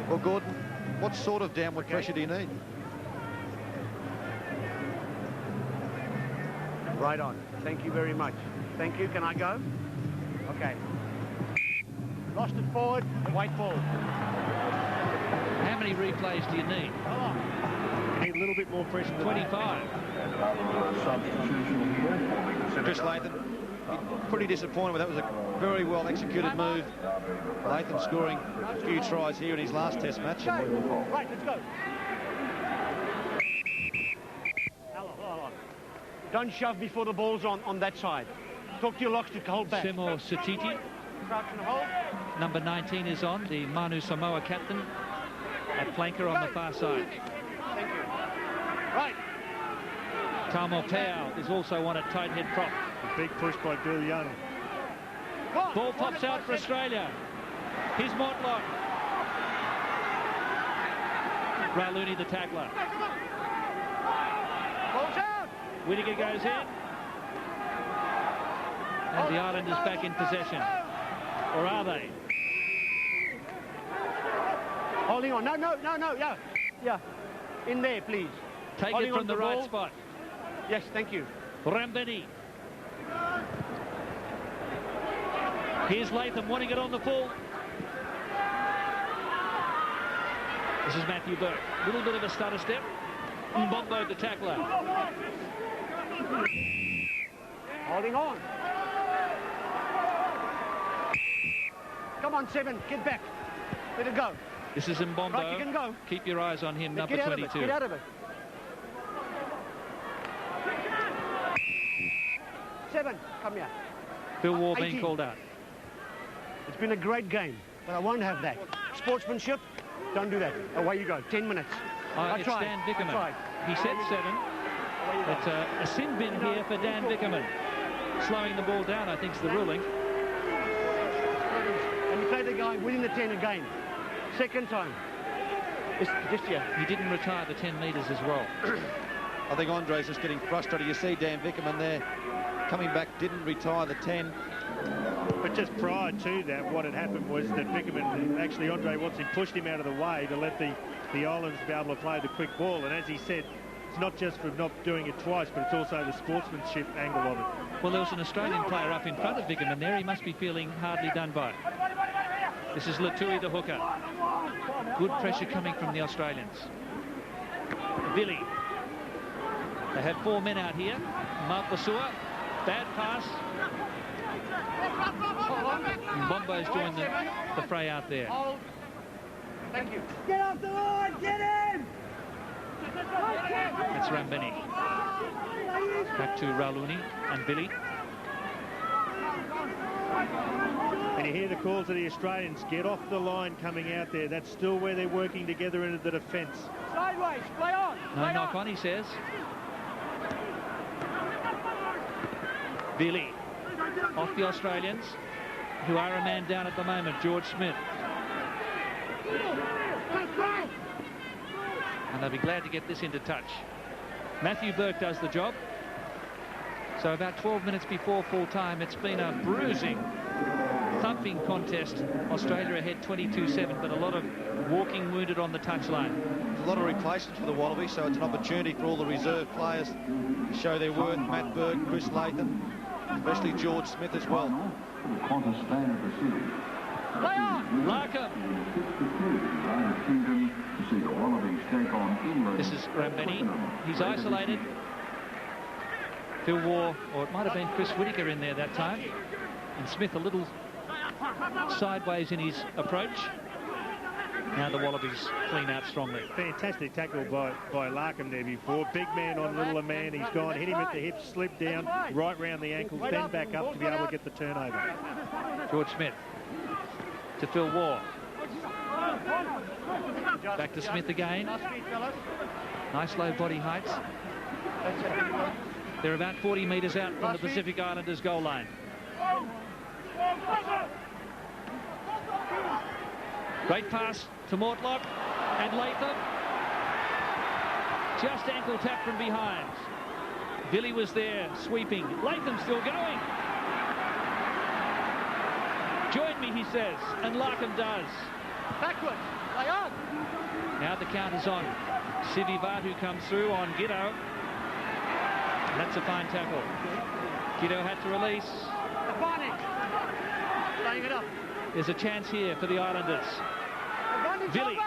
Well, Gordon, what sort of downward pressure do you need? Right on. Thank you very much. Thank you. Can I go? Okay. Lost it forward. White ball. How many replays do you need? You need a little bit more pressure than 25. Chris Latham, pretty disappointed with that. Was a very well executed move. Latham scoring a few tries here in his last Test match. Right, let's go. Don't shove before the ball's on that side. Talk to your locks to hold back. Semo Satiti. Crouch and hold. Number 19 is on, the Manu Samoa captain. At flanker on the far side. Thank you. Right. Tamo Pau is also on at tight head prop. A big push by Bill Young. Ball pops out for Australia. Here's Mortlock. Rauluni, the tackler. Whittaker goes in. And the Islanders back in possession. Or are they? Holding on. No, yeah. Yeah. In there, please. Take it from the right spot. Yes, thank you. Rambeni. Here's Latham wanting it on the full. This is Matthew Burke. Little bit of a stutter step. Mbombo, the tackler. Holding on. Come on, 7. Get back. Let it go. This is Mbombo. Right, you can go. Keep your eyes on him, number 22. Get out of it. 7. Come here. Phil Waugh 18. being called out. It's been a great game, but I won't have that. Sportsmanship, don't do that. Away you go. 10 minutes. I It's tried. Dan Vickerman. I tried. He said 7. But a sin bin here for Dan Vickerman. Slowing the ball down, I think, is the ruling. And you play the guy winning the 10 again. Second time. This year. He didn't retire the 10 metres as well. I think Andre's just getting frustrated. You see Dan Vickerman there coming back, didn't retire the 10. But just prior to that, what had happened was that Vickerman, actually Andre Watson, pushed him out of the way to let the Islanders be able to play the quick ball. And as he said, it's not just for not doing it twice, but it's also the sportsmanship angle of it. Well, there was an Australian player up in front of Vickerman there. He must be feeling hardly done by. This is Latui, the hooker. Good pressure coming from the Australians. Billy. They have 4 men out here. Mark Basua. Bad pass. Mbombo's joined the fray out there. Thank you. Get off the line! Get in! That's Rambeni. Back to Rauluni and Billy. And you hear the calls of the Australians. Get off the line coming out there. That's still where they're working together into the defence. Sideways, play on. No knock on, he says. Billy off the Australians, who are a man down at the moment. George Smith. And they'll be glad to get this into touch. Matthew Burke does the job. So about 12 minutes before full time, it's been a bruising, thumping contest. Australia ahead 22-7, but a lot of walking wounded on the touchline. A lot of replacements for the Wallabies, so it's an opportunity for all the reserve players to show their worth. Matt Burke, Chris Latham, especially George Smith as well. Play on! Larkham. This is Rambeni. He's isolated. Phil Waugh, or it might have been Chris Whittaker in there that time. And Smith a little sideways in his approach. Now the Wallabies clean out strongly. Fantastic tackle by Larkham there before. Big man on littler man. He's gone, hit him at the hips, slipped down, right round the ankles, then back up to be able to get the turnover. George Smith to Phil Waugh. Back to Smith again. Nice low body heights. They're about 40 metres out from the Pacific Islanders goal line. Great pass to Mortlock and Latham. Just ankle tap from behind. Billy was there sweeping. Latham still going. Join me, he says, and Larkham does. Backwards, play on. Now the count is on. Sivivatu comes through on Giddo. That's a fine tackle. Giddo had to release. Playing it up. There's a chance here for the Islanders. Billy.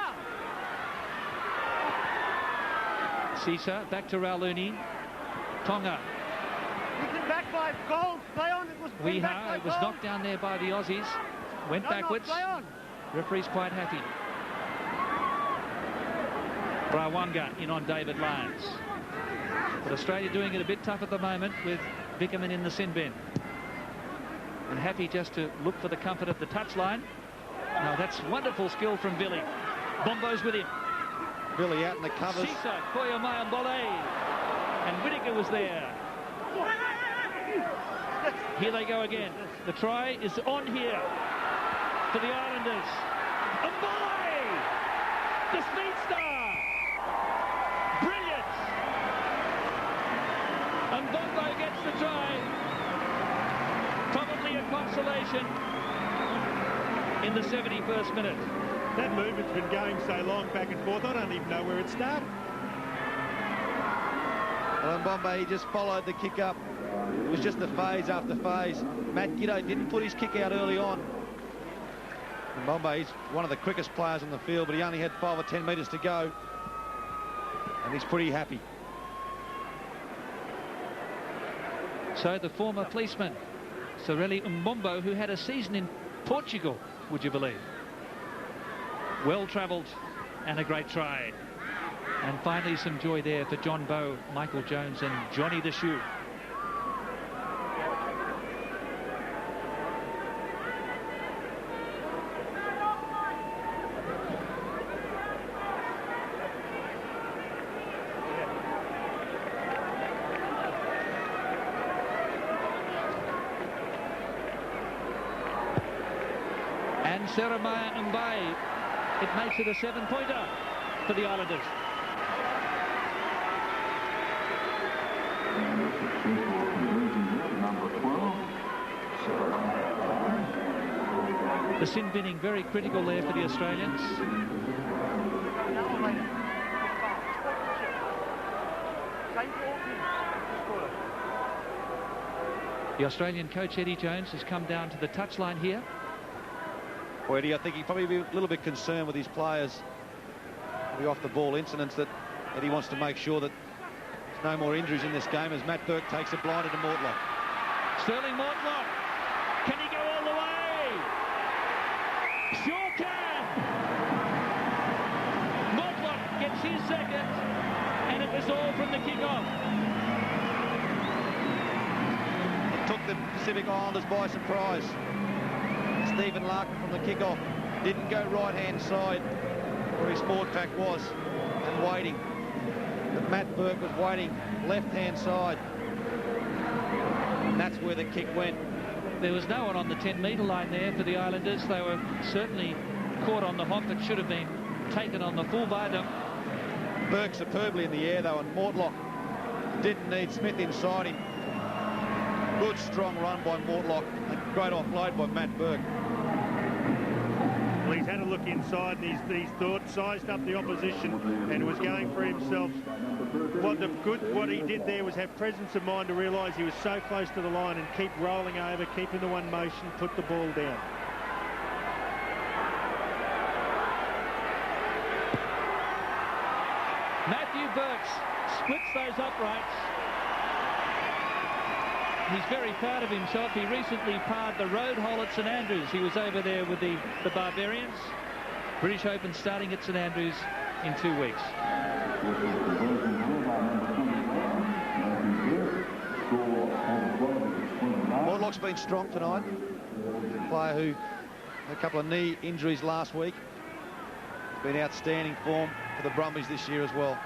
Sisa back to Rauluni. Tonga. Back by goal. Play on. It was Weha. It was knocked down there by the Aussies. Went backwards. Play on. Referee's quite happy. Rawanga in on David Lyons. But Australia doing it a bit tough at the moment with Vickerman in the sin bin. And happy just to look for the comfort of the touchline. Now that's wonderful skill from Billy. Bombo's with him. Billy out in the covers. Sisa, Koyamaya Mbole. And Whittaker was there. Here they go again. The try is on here for the Islanders. Mbole! The speedster! Brilliant! And Mbombo gets the try. Probably a consolation in the 71st minute. That movement's been going so long back and forth, I don't even know where it started. Well, Mbombo, he just followed the kick up. It was just the phase after phase. Matt Giddo didn't put his kick out early on. Mbombo, he's one of the quickest players on the field, but he only had 5 or 10 metres to go. And he's pretty happy. So the former policeman, Sorelli Mbombo, who had a season in Portugal, would you believe? Well travelled and a great try. And finally some joy there for John Bowe, Michael Jones and Johnny the Shoe. And Jeremiah Mbaye, it makes it a 7-pointer for the Islanders. The sin binning very critical there for the Australians. The Australian coach Eddie Jones has come down to the touchline here. Well, Eddie, I think he'd probably be a little bit concerned with his players. The off-the-ball incidents that Eddie wants to make sure that there's no more injuries in this game as Matt Burke takes a blinder to Mortlock. Sterling Mortlock, can he go all the way? Sure can! Mortlock gets his second, and it was all from the kick-off. It took the Pacific Islanders by surprise. Stephen Larkin from the kick-off didn't go right-hand side where his forward pack was and waiting. But Matt Burke was waiting left-hand side. And that's where the kick went. There was no one on the 10-metre line there for the Islanders. They were certainly caught on the hop. It should have been taken on the full viaduct. Burke superbly in the air, though, and Mortlock didn't need Smith inside him. Good, strong run by Mortlock. A great offload by Matt Burke. Well, he's had a look inside and he's thought, sized up the opposition and was going for himself. What he did there was have presence of mind to realise he was so close to the line and keep rolling over, keep in the one motion, put the ball down. Matthew Burks splits those uprights. He's very proud of himself. He recently parred the road hole at St Andrews. He was over there with the Barbarians. British Open starting at St Andrews in 2 weeks. Mortlock's been strong tonight. A player who had a couple of knee injuries last week. Been outstanding form for the Brumbies this year as well.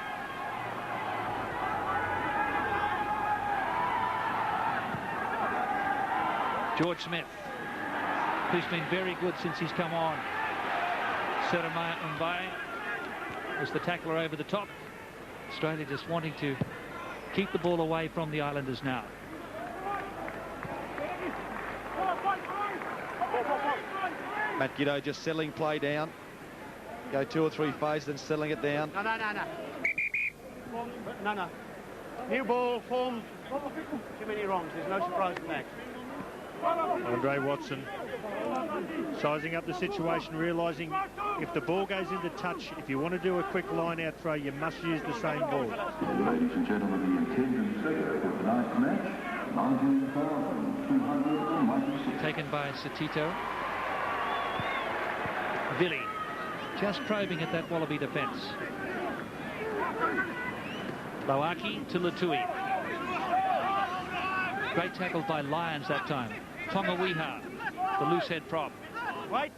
George Smith, who's been very good since he's come on. Jeremiah Mbaye was the tackler over the top. Australia just wanting to keep the ball away from the Islanders now. Matt Giddo just settling play down. Go 2 or 3 phases, then settling it down. No. New ball formed. Too many wrongs. There's no surprise in that. Andre Watson sizing up the situation, realising if the ball goes into touch, if you want to do a quick line-out throw, you must use the same ball. Ladies and gentlemen, the intended figure for tonight's match, 19,296. Taken by Satito. Villy just probing at that Wallaby defence. Loaki to Latui. Great tackle by Lyons that time. Tongawiha, the loose head prop. Wait.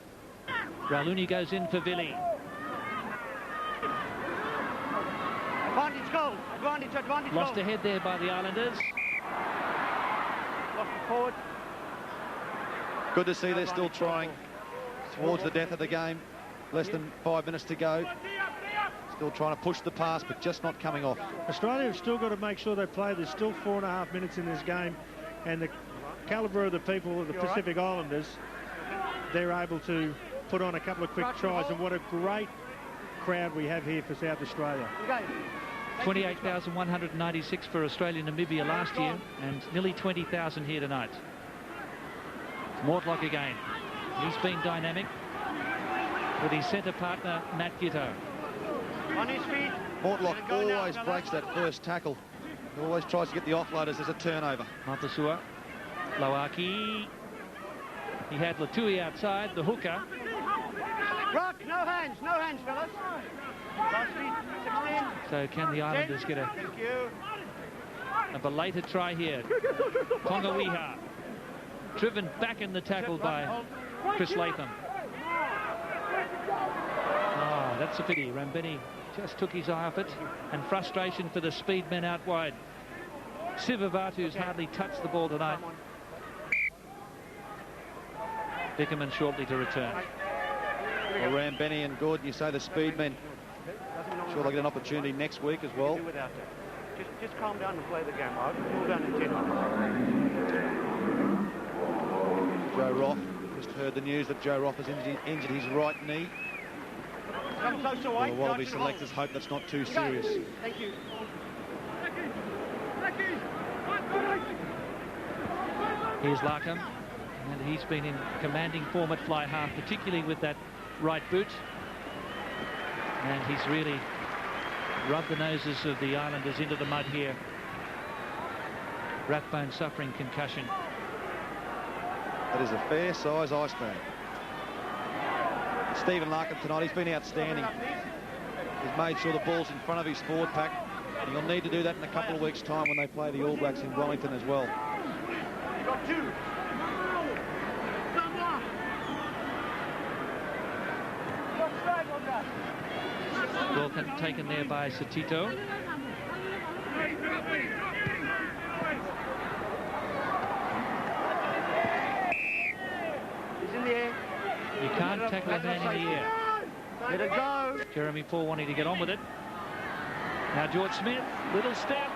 Rauluni goes in for Villy. Advantage goal. Advantage Lost goal. ahead there by the Islanders. Lost it forward. Good to see they're still trying towards the death of the game. Less than 5 minutes to go. Still trying to push the pass, but just not coming off. Australia have still got to make sure they play. There's still 4.5 minutes in this game, and the calibre of the people of the Pacific Islanders, they're able to put on a couple of quick tries, and what a great crowd we have here for South Australia. 28,196 for Australia and Namibia last year, and nearly 20,000 here tonight. Mortlock again. He's been dynamic with his centre partner, Matt Gitto. On his feet. Mortlock always breaks that first tackle. He always tries to get the offloaders as a turnover. Montasua, Lawaki. He had Latui outside, the hooker. Rock, no hands, fellas. Last feet, 16. So can the Islanders get a belated try here? Tongawiha driven back in the tackle by Chris Latham. Oh, that's a pity. Rambeni just took his eye off it, and frustration for the speed men out wide. Sivavatu's hardly touched the ball tonight. Bickerman shortly to return. Well, Rambeni and Gordon, you say the speed men. Sure they'll get an opportunity next week as well. Just calm down and play the game. I'll cool down in 10 minutes. Joe Roth, just heard the news that Joe Roth has injured his right knee. Come closer, White. The Wallaby selectors hope that's not too serious. Thank you. Here's Larkham, and he's been in commanding form at fly half, particularly with that right boot. And he's really rubbed the noses of the Islanders into the mud here. Rathbone suffering concussion. That is a fair size ice bag. Stephen Larkham tonight, he's been outstanding. He's made sure the ball's in front of his forward pack. And he'll need to do that in a couple of weeks' time when they play the All Blacks in Wellington as well. Got two. Ball taken there by Satito. He's in the air. You can't tackle a man in the air. Let it go. Jeremy Paul wanting to get on with it. Now George Smith, little step.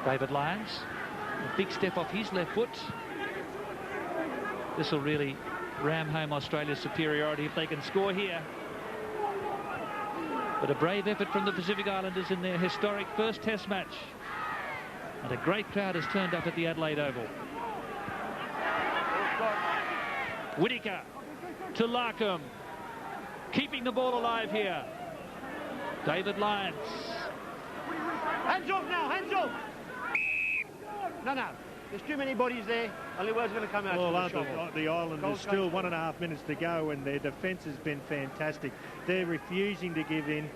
David Lyons, a big step off his left foot. This will really ram home Australia's superiority if they can score here. But a brave effort from the Pacific Islanders in their historic first Test match. And a great crowd has turned up at the Adelaide Oval. Whittaker to Larkham, keeping the ball alive here. David Lyons. Hands off now, hands off. No. There's too many bodies there. Only word's going to come out. Well, the Islanders still 1.5 minutes to go, and their defence has been fantastic. They're refusing to give in.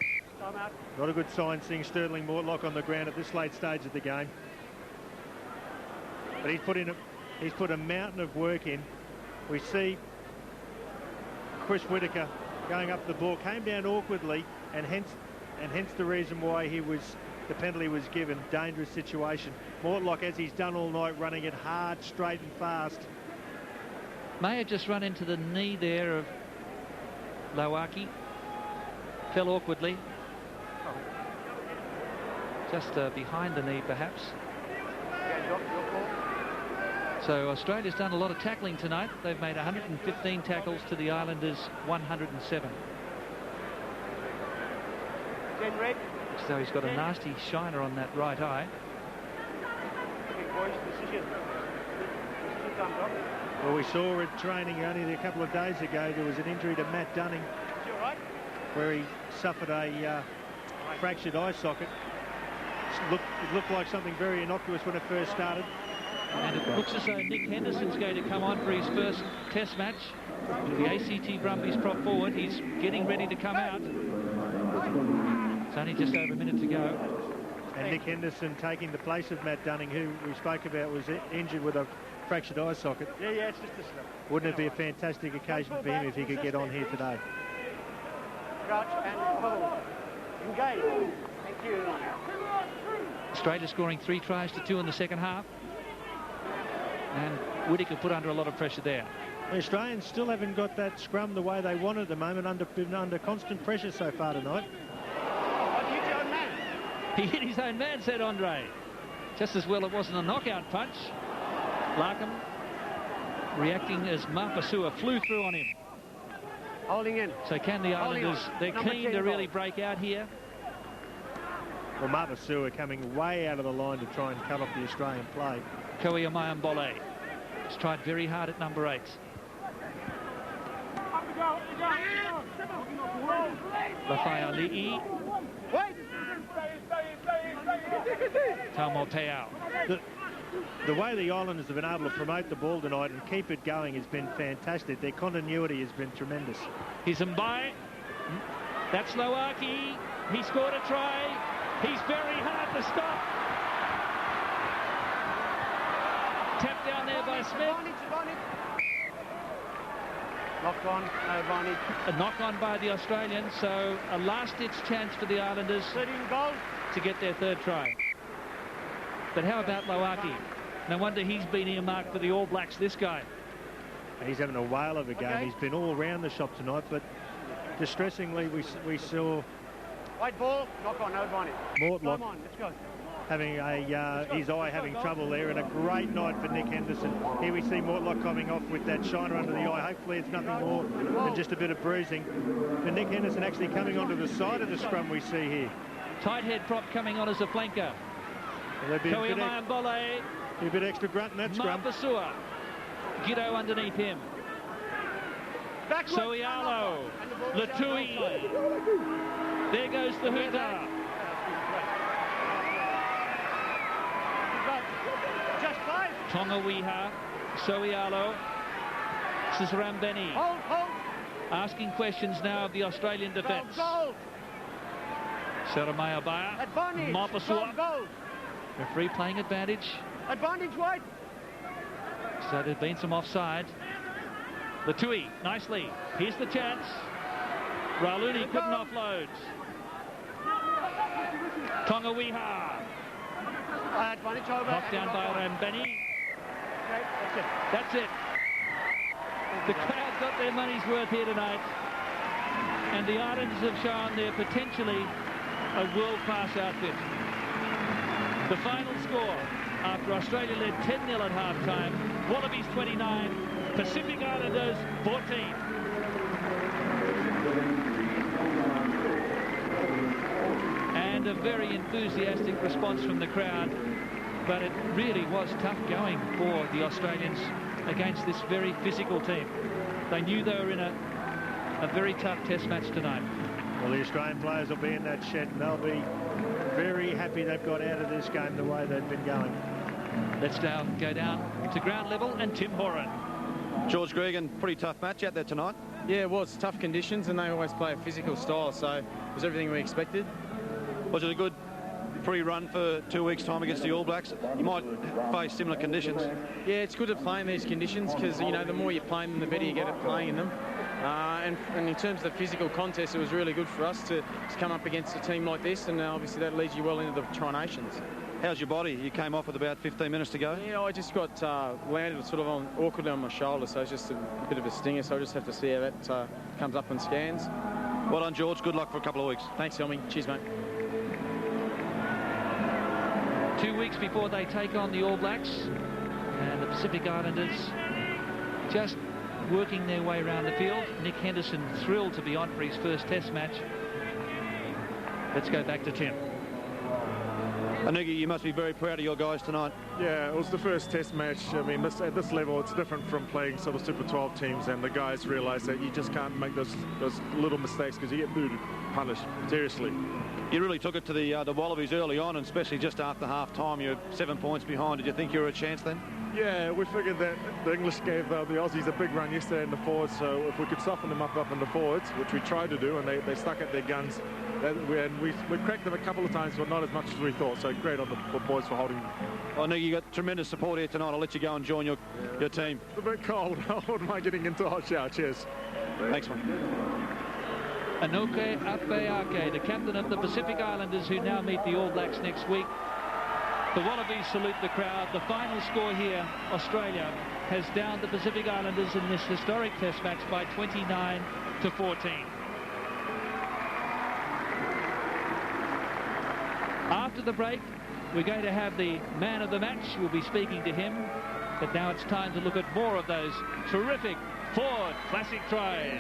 Not a good sign seeing Sterling Mortlock on the ground at this late stage of the game. But he's put a mountain of work in. We see Chris Whittaker going up the ball, came down awkwardly, and hence the reason why the penalty was given. Dangerous situation. Mortlock, as he's done all night, running it hard, straight and fast. May have just run into the knee there of Lawaki. Fell awkwardly. Just behind the knee, perhaps. So Australia's done a lot of tackling tonight. They've made 115 tackles to the Islanders' 107. So he's got a nasty shiner on that right eye. Well, we saw at training only a couple of days ago, there was an injury to Matt Dunning where he suffered a fractured eye socket. It looked like something very innocuous when it first started. And it looks as though Nick Henderson's going to come on for his first Test match. The ACT Brumbies prop forward. He's getting ready to come out. It's only just over a minute to go. And Nick Henderson taking the place of Matt Dunning, who we spoke about was injured with a fractured eye socket. Yeah, it's just a slip. Wouldn't it be a fantastic occasion for him if he could get on here today? Crouch and hold. Engage. Thank you. Australia scoring 3 tries to 2 in the second half. And Whittaker put under a lot of pressure there. The Australians still haven't got that scrum the way they want at the moment, been under constant pressure so far tonight. He hit his own man, said Andre. Just as well it wasn't a knockout punch. Larkham reacting as Mapasua flew through on him. Holding in. So can the Islanders, they're keen to really break out here. Well, Mapasua coming way out of the line to try and cut off the Australian play. Koia Mayambole has tried very hard at number 8. Lafayette Taumo Teao. The way the Islanders have been able to promote the ball tonight and keep it going has been fantastic. Their continuity has been tremendous. He's Mbai. That's Lowaki. He scored a try. He's very hard to stop. Tapped down there by Smith. Knocked on, no advantage. A knock on by the Australians, so a last-ditch chance for the Islanders to get their 3rd try. But how about Lowaki? No wonder he's been earmarked for the All Blacks, this guy. He's having a whale of a game. He's been all around the shop tonight, but distressingly we saw White ball, knock on, no advantage. Mortlock Come on, let's go. having his eye having trouble there, and a great night for Nick Henderson. Here we see Mortlock coming off with that shiner under the eye. Hopefully it's nothing more than just a bit of bruising. But Nick Henderson actually coming onto the side of the scrum we see here. Tight head prop coming on as a flanker. Koia Mayambole. A bit extra grunt in that scrum. Mapasua. Giddo underneath him. Soialo. Latui. There goes the hooter. Just 5. Tongawiha. Soialo. Sisarambeni. Hold. Asking questions now of the Australian defence. Saramaya Baya. Advantage. Mapasua. Goal. Referee playing advantage. Advantage White. So there's been some offside. Latui, nicely. Here's the chance. Rauluni couldn't offload. Tongawiha. Advantage over. Knocked down by Rambeni. Okay, that's it. The crowd got their money's worth here tonight. And the Islanders have shown they're potentially a world-class outfit. The final score, after Australia led 10-0 at half-time, Wallabies 29, Pacific Islanders 14. And a very enthusiastic response from the crowd, but it really was tough going for the Australians against this very physical team. They knew they were in a very tough test match tonight. Well, the Australian players will be in that shed and they'll be very happy they've got out of this game the way they've been going. Let's now go down to ground level and Tim Horan. George Gregan, pretty tough match out there tonight. Yeah, it was tough conditions and they always play a physical style, so it was everything we expected. Was it a good pre-run for 2 weeks' time against the All Blacks? You might face similar conditions. Yeah, it's good to play in these conditions because, you know, the more you play them, the better you get at playing in them. And in terms of the physical contest, it was really good for us to come up against a team like this, and obviously that leads you well into the Tri-Nations. How's your body? You came off with about 15 minutes to go. Yeah, I just got landed sort of awkwardly on my shoulder, so it's just a bit of a stinger, so I just have to see how that comes up on scans. Well done, George. Good luck for a couple of weeks. Thanks, Helmy. Cheers, mate. 2 weeks before they take on the All Blacks, and the Pacific Islanders just working their way around the field. Nick Henderson thrilled to be on for his first test match. Let's go back to Tim. Anugi, you must be very proud of your guys tonight. Yeah, it was the first test match. I mean, at this level, it's different from playing sort of Super 12 teams, and the guys realise that you just can't make those little mistakes because you get booted, punished, seriously. You really took it to the Wallabies early on, and especially just after half-time. You're 7 points behind. Did you think you were a chance then? Yeah, we figured that the English gave the Aussies a big run yesterday in the forwards, so if we could soften them up in the forwards, which we tried to do, and they stuck at their guns, and we cracked them a couple of times, but not as much as we thought, so great on the boys for holding them. I know you got tremendous support here tonight. I'll let you go and join your team. It's a bit cold. I wouldn't mind getting into a hot shower. Cheers. Thanks, man. Anoke Apeake, the captain of the Pacific Islanders, who now meet the All Blacks next week. The Wallabies salute the crowd. The final score here, Australia has downed the Pacific Islanders in this historic test match by 29-14. After the break, we're going to have the man of the match. We'll be speaking to him. But now it's time to look at more of those terrific Ford classic tries.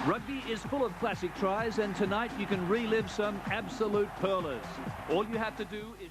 Rugby is full of classic tries, and tonight you can relive some absolute pearlers. All you have to do is